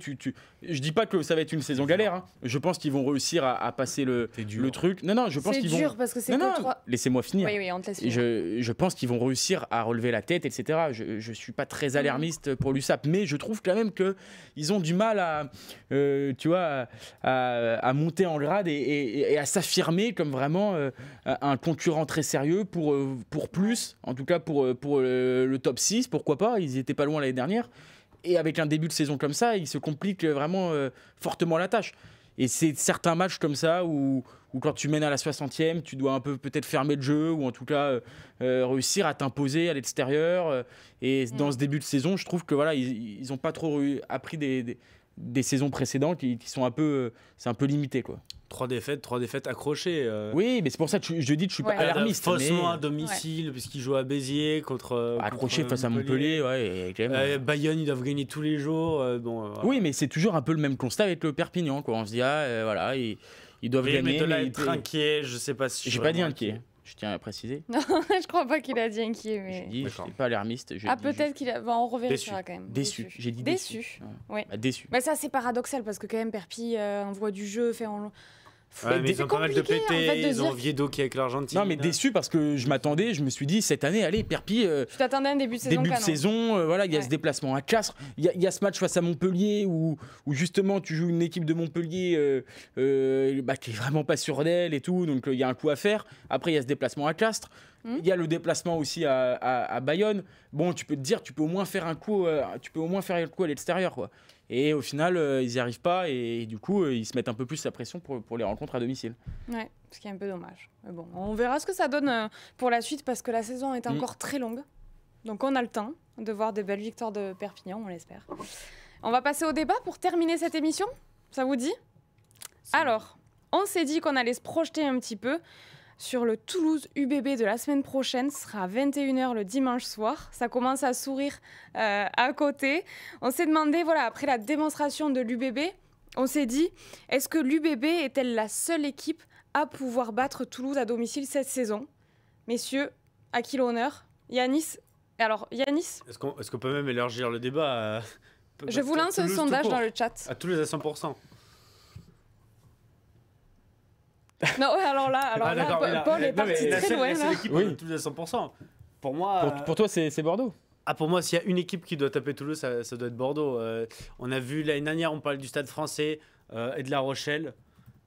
B: je dis pas que ça va être une saison galère. Je pense qu'ils vont réussir à passer le truc. Non, je pense qu'ils vont.
A: C'est dur parce que c'est que 3.
B: Laissez-moi finir.
A: Oui, on te laisse finir.
B: Je pense qu'ils vont réussir à relever la tête, etc. Je suis pas très alarmiste pour l'USAP, mais je trouve quand même que ils ont du mal à monter en grade et à s'affirmer comme vraiment un concurrent très sérieux pour plus, en tout cas pour le top 6, pourquoi pas. Ils étaient pas loin l'année dernière. Et avec un début de saison comme ça, il se complique vraiment fortement la tâche. Et c'est certains matchs comme ça où quand tu mènes à la 60e, tu dois un peu peut-être fermer le jeu ou en tout cas réussir à t'imposer à l'extérieur. Et dans ce début de saison, je trouve que voilà, ils n'ont pas trop appris des saisons précédentes qui sont un peu, c'est un peu limité, quoi.
C: 3 défaites accrochées.
B: Oui, mais c'est pour ça que je dis que je suis pas alarmiste.
C: Faussement à domicile, puisqu'il joue à Béziers contre.
B: Accroché face à Montpellier, ouais.
C: Bayonne, ils doivent gagner tous les jours.
B: Oui, mais c'est toujours un peu le même constat avec le Perpignan, quoi. On se dit, voilà, ils doivent gagner.
C: Mais de là être inquiet, je sais pas si.
B: J'ai pas dit inquiet. Je tiens à préciser.
A: Non, je crois pas qu'il a dit inquiet. Mais...
B: Je suis pas alarmiste.
A: Peut-être qu'il a. On revérifiera quand même.
B: Déçu. J'ai dit déçu.
A: Ouais.
B: Déçu.
A: Mais ça, c'est paradoxal parce que quand même, Perpi envoie du jeu, fait en.
C: Ouais, mais ils ont pas mal de pété, ils ont Oviedo qui est avec l'Argentine.
B: Non, mais déçu parce que je me suis dit cette année, allez, Perpi.
A: Tu t'attendais à un début de saison.
B: Début de saison, voilà, il y a ce déplacement à Castres, il y a ce match face à Montpellier où justement tu joues une équipe de Montpellier qui est vraiment pas sûre d'elle et tout, donc il y a un coup à faire. Après, il y a ce déplacement à Castres. Il y a le déplacement aussi à Bayonne. Bon, tu peux te dire, tu peux au moins faire un coup à l'extérieur, quoi. Et au final, ils n'y arrivent pas et du coup, ils se mettent un peu plus la pression pour les rencontres à domicile.
A: Ouais, ce qui est un peu dommage. Mais bon, on verra ce que ça donne pour la suite parce que la saison est encore très longue. Donc on a le temps de voir des belles victoires de Perpignan, on l'espère. On va passer au débat pour terminer cette émission. Ça vous dit ? Alors, on s'est dit qu'on allait se projeter un petit peu sur le Toulouse UBB de la semaine prochaine. Ce sera à 21h le dimanche soir. Ça commence à sourire à côté. On s'est demandé, voilà, après la démonstration de l'UBB, on s'est dit, est-ce que l'UBB est-elle la seule équipe à pouvoir battre Toulouse à domicile cette saison ? Messieurs, à qui l'honneur ? Yanis. Alors, Yanis ?
C: Est-ce qu'on peut même élargir le débat
A: Je vous lance un sondage dans le chat.
C: À Toulouse à 100%.
A: Non, alors là, Paul est parti très loin.
C: La seule équipe de Toulouse à 100%. Pour moi,
B: pour toi, c'est Bordeaux.
C: Pour moi, s'il y a une équipe qui doit taper Toulouse, ça doit être Bordeaux. On a vu l'année dernière, on parlait du Stade Français et de La Rochelle.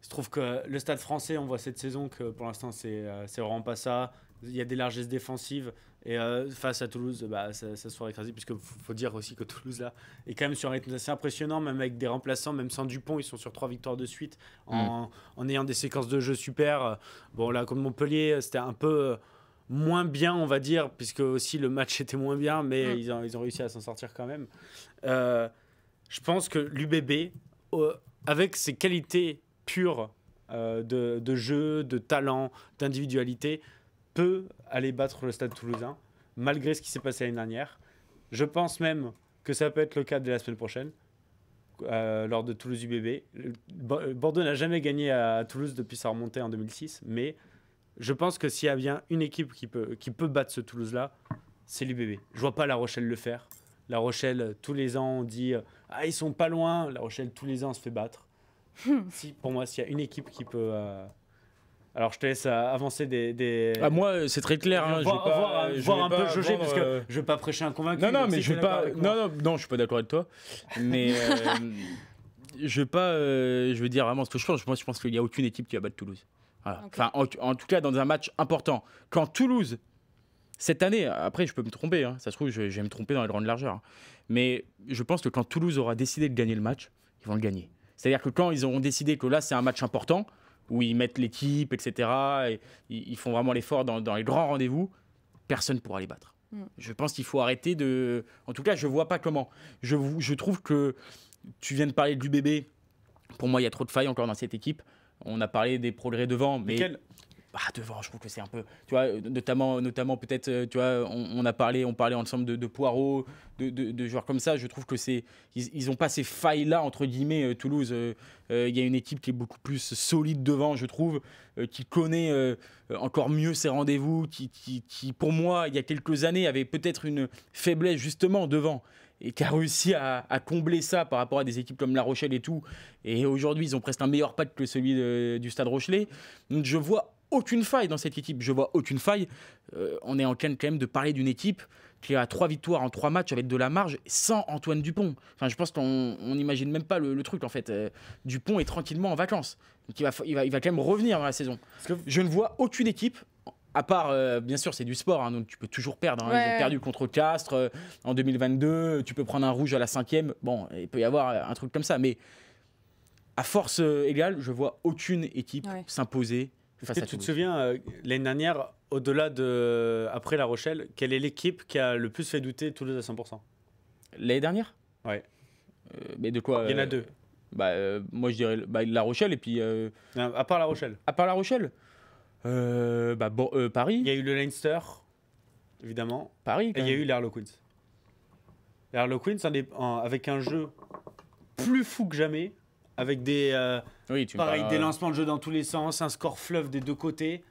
C: Il se trouve que le Stade Français, on voit cette saison que pour l'instant, c'est vraiment pas ça. Il y a des largesses défensives. Et face à Toulouse, ça se fera écraser. Puisque faut dire aussi que Toulouse là, est quand même sur un rythme assez impressionnant, même avec des remplaçants, même sans Dupont, ils sont sur 3 victoires de suite en ayant des séquences de jeu super. Bon, là, comme Montpellier, c'était un peu moins bien, on va dire, puisque aussi le match était moins bien, mais ils ont réussi à s'en sortir quand même. Je pense que l'UBB, avec ses qualités pures de jeu, de talent, d'individualité, peut aller battre le Stade Toulousain, malgré ce qui s'est passé l'année dernière. Je pense même que ça peut être le cas dès la semaine prochaine, lors de Toulouse UBB. Bordeaux n'a jamais gagné à Toulouse depuis sa remontée en 2006, mais je pense que s'il y a bien une équipe qui peut battre ce Toulouse-là, c'est l'UBB. Je vois pas La Rochelle le faire. La Rochelle, tous les ans, on dit « ils sont pas loin ». La Rochelle, tous les ans, se fait battre. Pour moi, s'il y a une équipe qui peut... Alors, je te laisse avancer des...
B: moi, c'est très clair. Je vais
C: voir un peu jauger, parce que je ne veux pas prêcher un convaincu.
B: Non, mais je vais pas... Non, je suis pas d'accord avec toi. Mais je vais pas... je veux dire vraiment ce que je pense. Moi, je pense qu'il n'y a aucune équipe qui va battre Toulouse. Voilà. Okay. Enfin, en tout cas, dans un match important. Quand Toulouse, cette année, après, je peux me tromper. Ça se trouve, je vais me tromper dans les grandes largeurs. Mais je pense que quand Toulouse aura décidé de gagner le match, ils vont le gagner. C'est-à-dire que quand ils auront décidé que là, c'est un match important, où ils mettent l'équipe, etc., et ils font vraiment l'effort dans les grands rendez-vous, personne ne pourra les battre. Je pense qu'il faut arrêter de... En tout cas, je ne vois pas comment. Je trouve que tu viens de parler de l'UBB. Pour moi, il y a trop de failles encore dans cette équipe. On a parlé des progrès devant, mais... devant, je trouve que c'est un peu... Tu vois, notamment peut-être, tu vois, on parlait ensemble de Poirot, de joueurs comme ça. Je trouve que ils n'ont pas ces failles-là, entre guillemets, Toulouse. Il y a une équipe qui est beaucoup plus solide devant, je trouve, qui connaît encore mieux ses rendez-vous, qui, pour moi, il y a quelques années, avait peut-être une faiblesse justement devant, et qui a réussi à combler ça par rapport à des équipes comme La Rochelle et tout. Et aujourd'hui, ils ont presque un meilleur pack que celui du Stade Rochelais. Donc je vois aucune faille dans cette équipe. Je vois aucune faille. On est en train quand même de parler d'une équipe qui a 3 victoires en 3 matchs avec de la marge sans Antoine Dupont. Enfin, je pense qu'on n'imagine même pas le truc en fait. Dupont est tranquillement en vacances. Donc il va quand même revenir dans la saison. Je ne vois aucune équipe. À part, bien sûr, c'est du sport, donc tu peux toujours perdre. Ils ont perdu contre Castres en 2022. Tu peux prendre un rouge à la 5e. Bon, il peut y avoir un truc comme ça. Mais à force égale, je vois aucune équipe s'imposer face à Toulouse.
C: Tu te souviens, l'année dernière, au-delà de... Après La Rochelle, quelle est l'équipe qui a le plus fait douter Toulouse à 100%?
B: L'année dernière ?
C: Ouais.
B: Mais de quoi
C: Il y en a deux.
B: Moi, je dirais La Rochelle et puis...
C: À part La Rochelle.
B: À part La Rochelle Paris.
C: Il y a eu le Leinster, évidemment.
B: Paris,
C: et il y a eu l'Harlequins. L'Harlequins, avec un jeu plus fou que jamais, avec des lancements de jeu dans tous les sens, un score fleuve des deux côtés,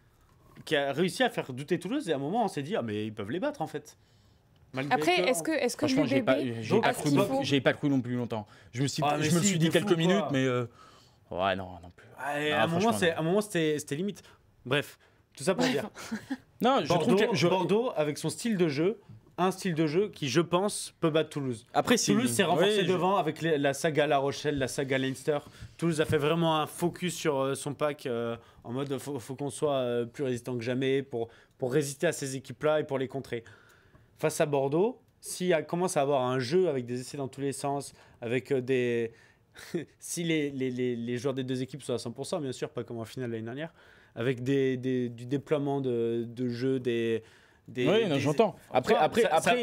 C: qui a réussi à faire douter Toulouse. Et à un moment, on s'est dit, mais ils peuvent les battre, en fait.
A: Après, est-ce que l'UBB...
B: J'ai pas cru non plus longtemps. Je me suis dit quelques minutes, mais... Ouais, non plus.
C: À un moment, c'était limite. Bref, tout ça pour dire.
B: Non,
C: Bordeaux, avec son style de jeu, un style de jeu qui, je pense, peut battre Toulouse.
B: Après,
C: Toulouse s'est renforcé devant avec la saga La Rochelle, la saga Leinster. Toulouse a fait vraiment un focus sur son pack en mode faut qu'on soit plus résistant que jamais pour résister à ces équipes-là et pour les contrer. Face à Bordeaux, si elle commence à avoir un jeu avec des essais dans tous les sens, avec des... si les joueurs des deux équipes sont à 100%, bien sûr, pas comme en finale l'année dernière, avec du déploiement de jeu,
B: j'entends. Après,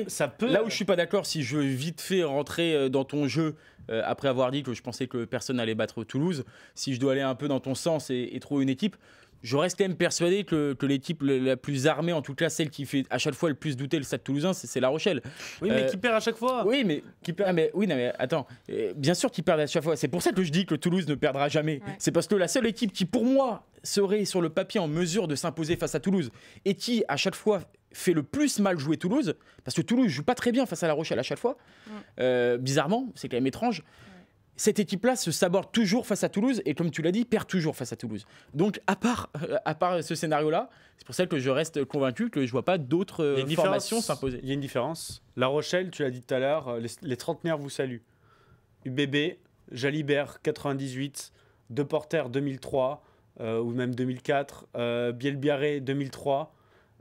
C: ça peut...
B: Là où je suis pas d'accord, si je veux vite fait rentrer dans ton jeu, après avoir dit que je pensais que personne n'allait battre Toulouse, si je dois aller un peu dans ton sens et trouver une équipe, je reste quand même persuadé que l'équipe la plus armée, en tout cas celle qui fait à chaque fois le plus douter le Stade Toulousain, c'est La Rochelle.
C: Oui, mais qui perd à chaque fois.
B: Oui, mais mais attends. Bien sûr qu'ils perdent à chaque fois. C'est pour ça que je dis que Toulouse ne perdra jamais. Ouais. C'est parce que la seule équipe qui, pour moi, serait sur le papier en mesure de s'imposer face à Toulouse et qui, à chaque fois, fait le plus mal jouer Toulouse, parce que Toulouse joue pas très bien face à La Rochelle à chaque fois. Bizarrement, c'est quand même étrange. Cette équipe-là se saborde toujours face à Toulouse et, comme tu l'as dit, perd toujours face à Toulouse. Donc, à part ce scénario-là, c'est pour ça que je reste convaincu que je ne vois pas d'autres formations s'imposer.
C: Il y a une différence. La Rochelle, tu l'as dit tout à l'heure, les trentenaires vous saluent. UBB, Jalibert 98, Deporter 2003 ou même 2004, Bielbiarré 2003.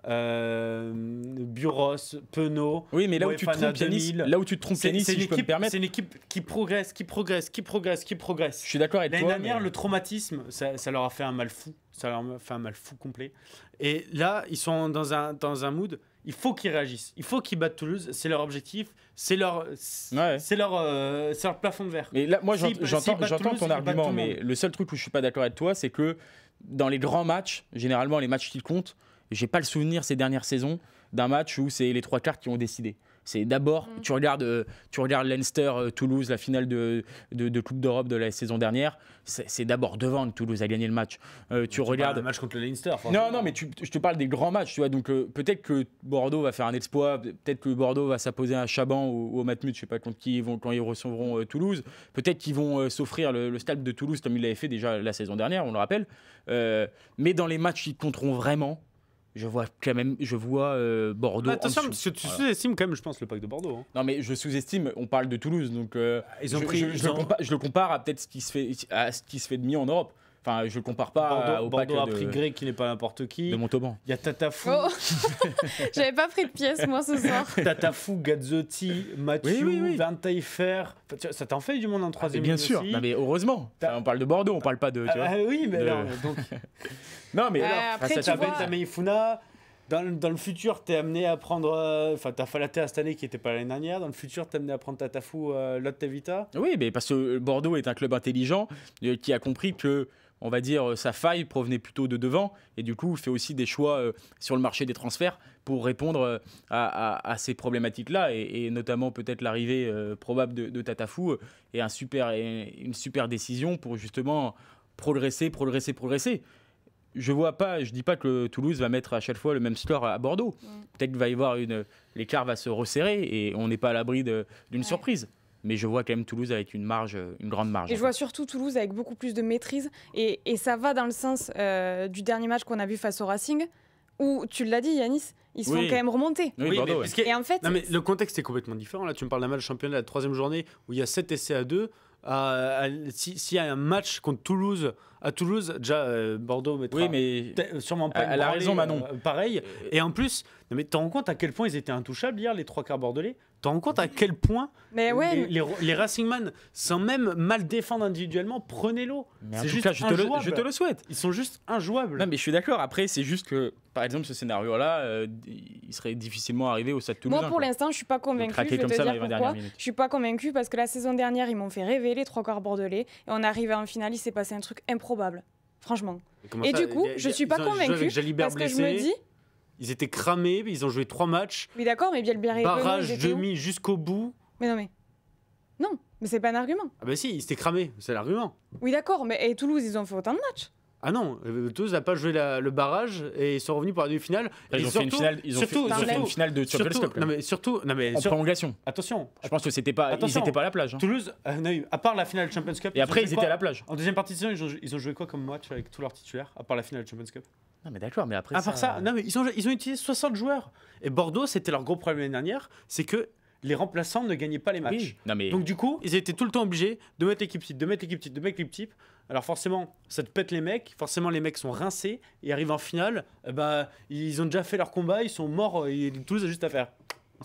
C: Buros, Penaud,
B: oui, mais là où tu te trompes Yanis, si je peux me permettre,
C: c'est une équipe qui progresse.
B: Je suis d'accord avec toi.
C: L'année dernière, le traumatisme, ça leur a fait un mal fou. Ça leur a fait un mal fou complet. Et là, ils sont dans un mood. Il faut qu'ils réagissent. Il faut qu'ils battent Toulouse. C'est leur objectif. C'est leur plafond de verre.
B: Mais là, moi, j'entends ton argument. Mais le seul truc où je suis pas d'accord avec toi, c'est que dans les grands matchs, généralement les matchs qui comptent, j'ai pas le souvenir ces dernières saisons d'un match où c'est les trois quarts qui ont décidé. C'est d'abord, tu regardes Leinster, Toulouse, la finale de Coupe d'Europe de la saison dernière, c'est d'abord devant que Toulouse a gagné le match. Tu regardes
C: le match contre le Leinster.
B: Non, mais je te parle des grands matchs, tu vois. Donc peut-être que Bordeaux va faire un exploit, peut-être que Bordeaux va s'imposer à Chaban ou au Matmut, je sais pas contre qui quand ils recevront Toulouse. Peut-être qu'ils vont s'offrir le stade de Toulouse comme ils l'avaient fait déjà la saison dernière, on le rappelle. Mais dans les matchs qui compteront vraiment, je vois Bordeaux.
C: Attention, parce que tu sous-estimes quand même, je pense, le pack de Bordeaux. Hein.
B: Non, mais je sous-estime. On parle de Toulouse, donc je le compare à peut-être ce qui se fait de mieux en Europe. Enfin, je le compare pas au pack
C: Bordeaux a pris Grey, qui n'est pas n'importe qui.
B: De Montauban.
C: Il y a Tatafou.
A: Oh. J'avais pas pris de pièce moi ce soir.
C: Tatafou, Gazzotti, Mathieu, Van Taillefer. Ça t'en fait du monde en troisième.
B: Bien sûr. Non, mais heureusement. On parle de Bordeaux, on parle pas de.
C: Oui, mais non. Donc.
B: Non, mais
C: après, tu vois... Benjamin dans le futur, t'es amené à prendre... t'as Falatea cette année qui n'était pas l'année dernière. Dans le futur, t'es amené à prendre Tatafou, Lotte Vita.
B: Oui, mais parce que Bordeaux est un club intelligent qui a compris que, on va dire, sa faille provenait plutôt de devant. Et du coup, fait aussi des choix sur le marché des transferts pour répondre à ces problématiques-là. Et notamment peut-être l'arrivée probable de Tatafou et une super décision pour justement progresser. Je dis pas que Toulouse va mettre à chaque fois le même score à Bordeaux. Peut-être qu'il va y avoir l'écart va se resserrer et on n'est pas à l'abri d'une surprise. Mais je vois quand même Toulouse avec une grande marge.
A: Et je vois surtout Toulouse avec beaucoup plus de maîtrise. Et ça va dans le sens du dernier match qu'on a vu face au Racing, où, tu l'as dit Yanis, ils sont quand même remontés.
B: Oui, Bordeaux,
A: et en fait,
C: non, mais le contexte est complètement différent. Là, tu me parles d'un match championnat, la 3e journée, où il y a 7 essais à 2. S'il y a un match contre Toulouse, à Toulouse, déjà Bordeaux mettra sûrement pas
B: elle a raison, Manon.
C: Pareil. Et en plus, non, mais tu te rends compte à quel point ils étaient intouchables hier, les 3 quarts bordelais. te rends compte à quel point
A: ouais.
C: les Racingman, sans même mal défendre individuellement, prenez-le. C'est juste injouable.
B: Je te le souhaite.
C: Ils sont juste injouables.
B: Non, mais je suis d'accord. Après, c'est juste que, par exemple, ce scénario-là, il serait difficilement arrivé au Stade Toulousain.
A: Moi, pour l'instant, je suis pas convaincue. Je vais te dire pourquoi. Je suis pas convaincue parce que la saison dernière, ils m'ont fait rêver, les 3 quarts bordelais. Et on est arrivé en finale, il s'est passé un truc improbable. Franchement. Et du coup, je suis pas convaincue parce que je me dis...
C: Ils étaient cramés, ils ont joué 3 matchs.
A: Oui, d'accord, mais Bielbiarré et Penaud,
C: barrage demi jusqu'au bout.
A: Mais non, mais c'est pas un argument.
C: Ah bah si, ils étaient cramés, c'est l'argument.
A: Oui, d'accord, mais et Toulouse, ils ont fait autant de matchs.
C: Ah non, Toulouse n'a pas joué le barrage et ils sont revenus pour la demi-finale.
B: Ils ont fait une finale, ils ont fait une finale de Champions Cup.
C: En
B: prolongation.
C: Attention.
B: Je pense que ils n'étaient pas à la plage.
C: Toulouse, à part la finale de Champions Cup.
B: Et après, ils étaient à la plage.
C: En deuxième partie de saison, ils ont joué quoi comme match avec tous leurs titulaires, à part la finale de Champions Cup?
B: Non mais d'accord, mais après
C: à part ça, non mais ils ont utilisé 60 joueurs. Et Bordeaux, c'était leur gros problème l'année dernière, c'est que les remplaçants ne gagnaient pas les matchs.
B: Oui. Non, mais...
C: Donc du coup, ils étaient tout le temps obligés de mettre l'équipe type, Alors forcément, ça te pète les mecs. Forcément, les mecs sont rincés. Ils arrivent en finale. Ils ont déjà fait leur combat. Ils sont morts. Toulouse a juste à faire.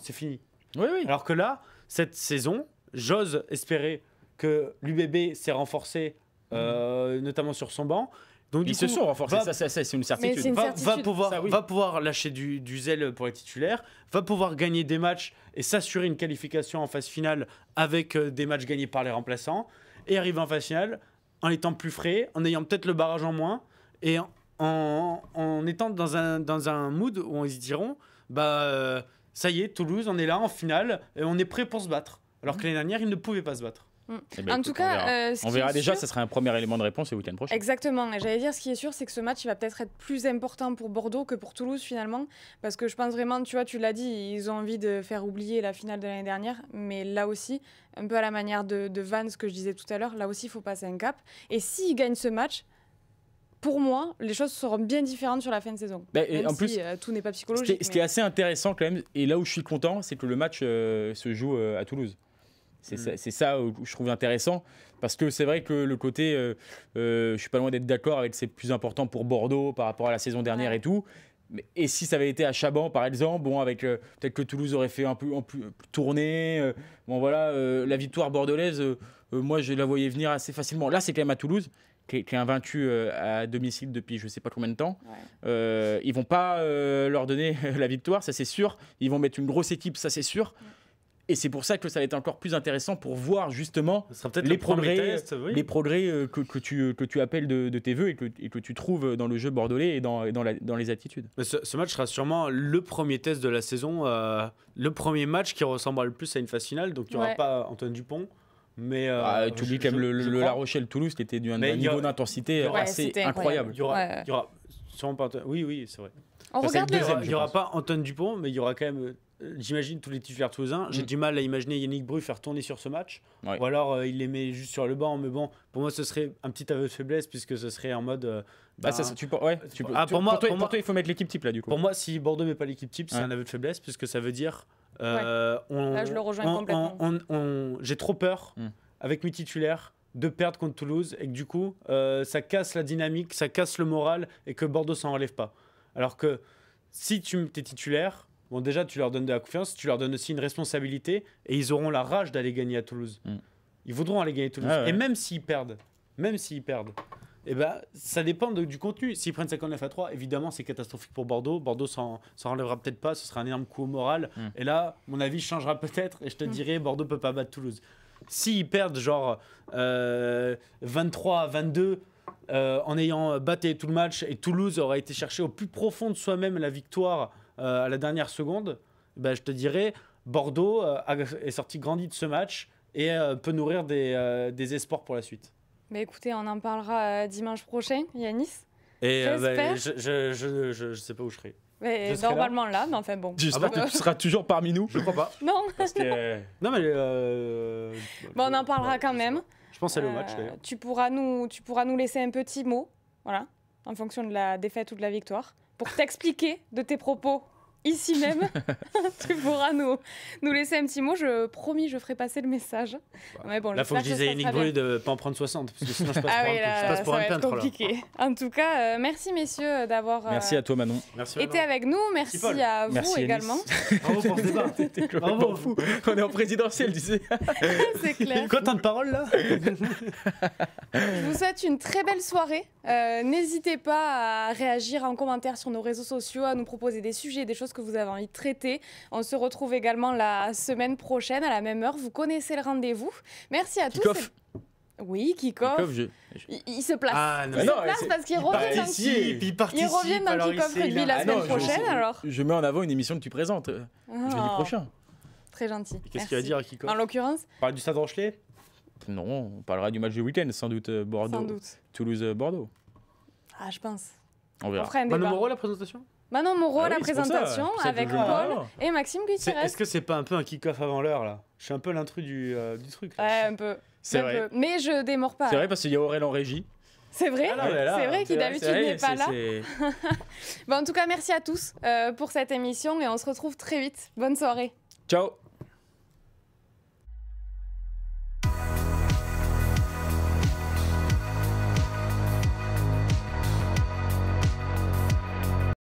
C: C'est fini.
B: Oui.
C: Alors que là, cette saison, j'ose espérer que l'UBB s'est renforcé, notamment sur son banc. Donc,
B: ils se sont renforcés, ça c'est une certitude.
C: Va pouvoir lâcher du zèle pour les titulaires, va pouvoir gagner des matchs et s'assurer une qualification en phase finale avec des matchs gagnés par les remplaçants, et arriver en phase finale en étant plus frais, en ayant peut-être le barrage en moins, et en étant dans un mood où ils se diront ça y est, Toulouse, on est là en finale, et on est prêt pour se battre. Alors que l'année dernière, ils ne pouvaient pas se battre.
A: En tout cas,
B: on verra déjà, ça sera un premier élément de réponse le week-end prochain.
A: Exactement, et j'allais dire, ce qui est sûr, c'est que ce match il va peut-être être plus important pour Bordeaux que pour Toulouse finalement, parce que je pense vraiment, tu vois, tu l'as dit, ils ont envie de faire oublier la finale de l'année dernière, mais là aussi, un peu à la manière de Vannes, ce que je disais tout à l'heure, là aussi il faut passer un cap, et s'ils gagnent ce match, pour moi, les choses seront bien différentes sur la fin de saison.
B: Et en plus,
A: tout n'est pas psychologique.
B: Ce qui est assez intéressant quand même, et là où je suis content, c'est que le match se joue à Toulouse. C'est ça où je trouve intéressant, parce que c'est vrai que le côté, je suis pas loin d'être d'accord avec c'est plus important pour Bordeaux par rapport à la saison dernière et tout. Et si ça avait été à Chaban par exemple, avec peut-être que Toulouse aurait fait un peu tourner. La victoire bordelaise, moi je la voyais venir assez facilement. Là c'est quand même à Toulouse, qui est invaincu à domicile depuis je sais pas combien de temps. Ils vont pas leur donner la victoire, ça c'est sûr. Ils vont mettre une grosse équipe, ça c'est sûr. Et c'est pour ça que ça va être encore plus intéressant pour voir justement les progrès que tu appelles de tes voeux et que tu trouves dans le jeu bordelais et dans les attitudes.
C: Ce match sera sûrement le premier test de la saison, le premier match qui ressemblera le plus à une phase finale. Donc il n'y aura pas Antoine Dupont. Mais
B: tu oublies quand même le La Rochelle-Toulouse qui était d'un niveau d'intensité assez incroyable.
C: Il y aura sûrement pas Antoine. Oui, c'est vrai.
A: Il
C: n'y aura pas Antoine Dupont, mais il y aura quand même... J'imagine tous les titulaires toulousains. J'ai du mal à imaginer Yannick Bru faire tourner sur ce match. Ou alors il les met juste sur le banc. Mais bon, pour moi, ce serait un petit aveu de faiblesse puisque ce serait en mode.
B: Pour moi, il faut mettre l'équipe type là du coup.
C: Pour moi, si Bordeaux met pas l'équipe type, c'est un aveu de faiblesse puisque ça veut dire.
A: Là, je le rejoins complètement.
C: J'ai trop peur avec mes titulaires de perdre contre Toulouse et que du coup, ça casse la dynamique, ça casse le moral et que Bordeaux s'en relève pas. Alors que si tu t'es titulaire. Bon, déjà, tu leur donnes de la confiance, tu leur donnes aussi une responsabilité et ils auront la rage d'aller gagner à Toulouse. Ils voudront aller gagner à Toulouse. Et même s'ils perdent, ça dépend du contenu. S'ils prennent 59-3, évidemment, c'est catastrophique pour Bordeaux. Bordeaux s'en relèvera peut-être pas, ce sera un énorme coup au moral. Et là, mon avis changera peut-être et je te dirai, Bordeaux peut pas battre Toulouse. S'ils perdent genre 23-22 en ayant battu tout le match et Toulouse aura été chercher au plus profond de soi-même la victoire à la dernière seconde, je te dirais Bordeaux est sorti grandi de ce match et peut nourrir des espoirs pour la suite.
A: Mais écoutez, on en parlera dimanche prochain, Yanis.
C: Et je sais pas où je serai.
A: Mais normalement là, mais enfin bon.
B: J'espère que tu seras toujours parmi nous.
C: Je crois pas.
A: Non.
B: Parce que...
C: Non mais.
A: On en parlera quand même.
C: Je pense à le match d'ailleurs.
A: Tu pourras nous laisser un petit mot, voilà, en fonction de la défaite ou de la victoire, pour t'expliquer de tes propos ici même, tu pourras nous laisser un petit mot. Promis, je ferai passer le message.
C: Mais bon, là, il faut que je dise à Yannick Brûlé de ne pas en prendre 60, parce que sinon je passe pour un peintre.
A: Compliqué. En tout cas, merci messieurs d'avoir
B: merci à toi Manon.
A: Été avec nous. Merci à vous également.
C: Bravo pour ce débat.
B: Bravo. Fou. On est en présidentiel, tu sais.
A: C'est clair.
C: Quoi, temps de parole là?
A: Je vous souhaite une très belle soirée. N'hésitez pas à réagir en commentaire sur nos réseaux sociaux, à nous proposer des sujets, des choses que vous avez envie de traiter. On se retrouve également la semaine prochaine à la même heure. Vous connaissez le rendez-vous. Merci à tous. Oui, Kick-Off. Il se place. Il se place parce qu'il revient dans Kick-Off Rugby la semaine prochaine.
B: Je mets en avant une émission que tu présentes jeudi prochain.
A: Très gentil.
C: Qu'est-ce qu'il va dire à Kick-Off?
A: En l'occurrence,
C: on parle du Stade Rochelet?
B: Non, on parlera du match du week-end, sans doute Bordeaux. Toulouse-Bordeaux.
A: Ah, je pense.
B: On verra.
C: Manon Moreau, la présentation?
A: Manon Moreau, la présentation avec Paul et Maxime Gutiérrez.
C: Est-ce que c'est pas un peu un kick-off avant l'heure là? Je suis un peu l'intrus du truc. Là.
A: Ouais, un peu.
B: C'est vrai.
A: Peu. Mais je démords pas.
B: C'est vrai parce qu'il y a Aurèle en régie.
A: C'est vrai, c'est vrai qui d'habitude n'est pas là. Bon, en tout cas, merci à tous pour cette émission et on se retrouve très vite. Bonne soirée.
B: Ciao.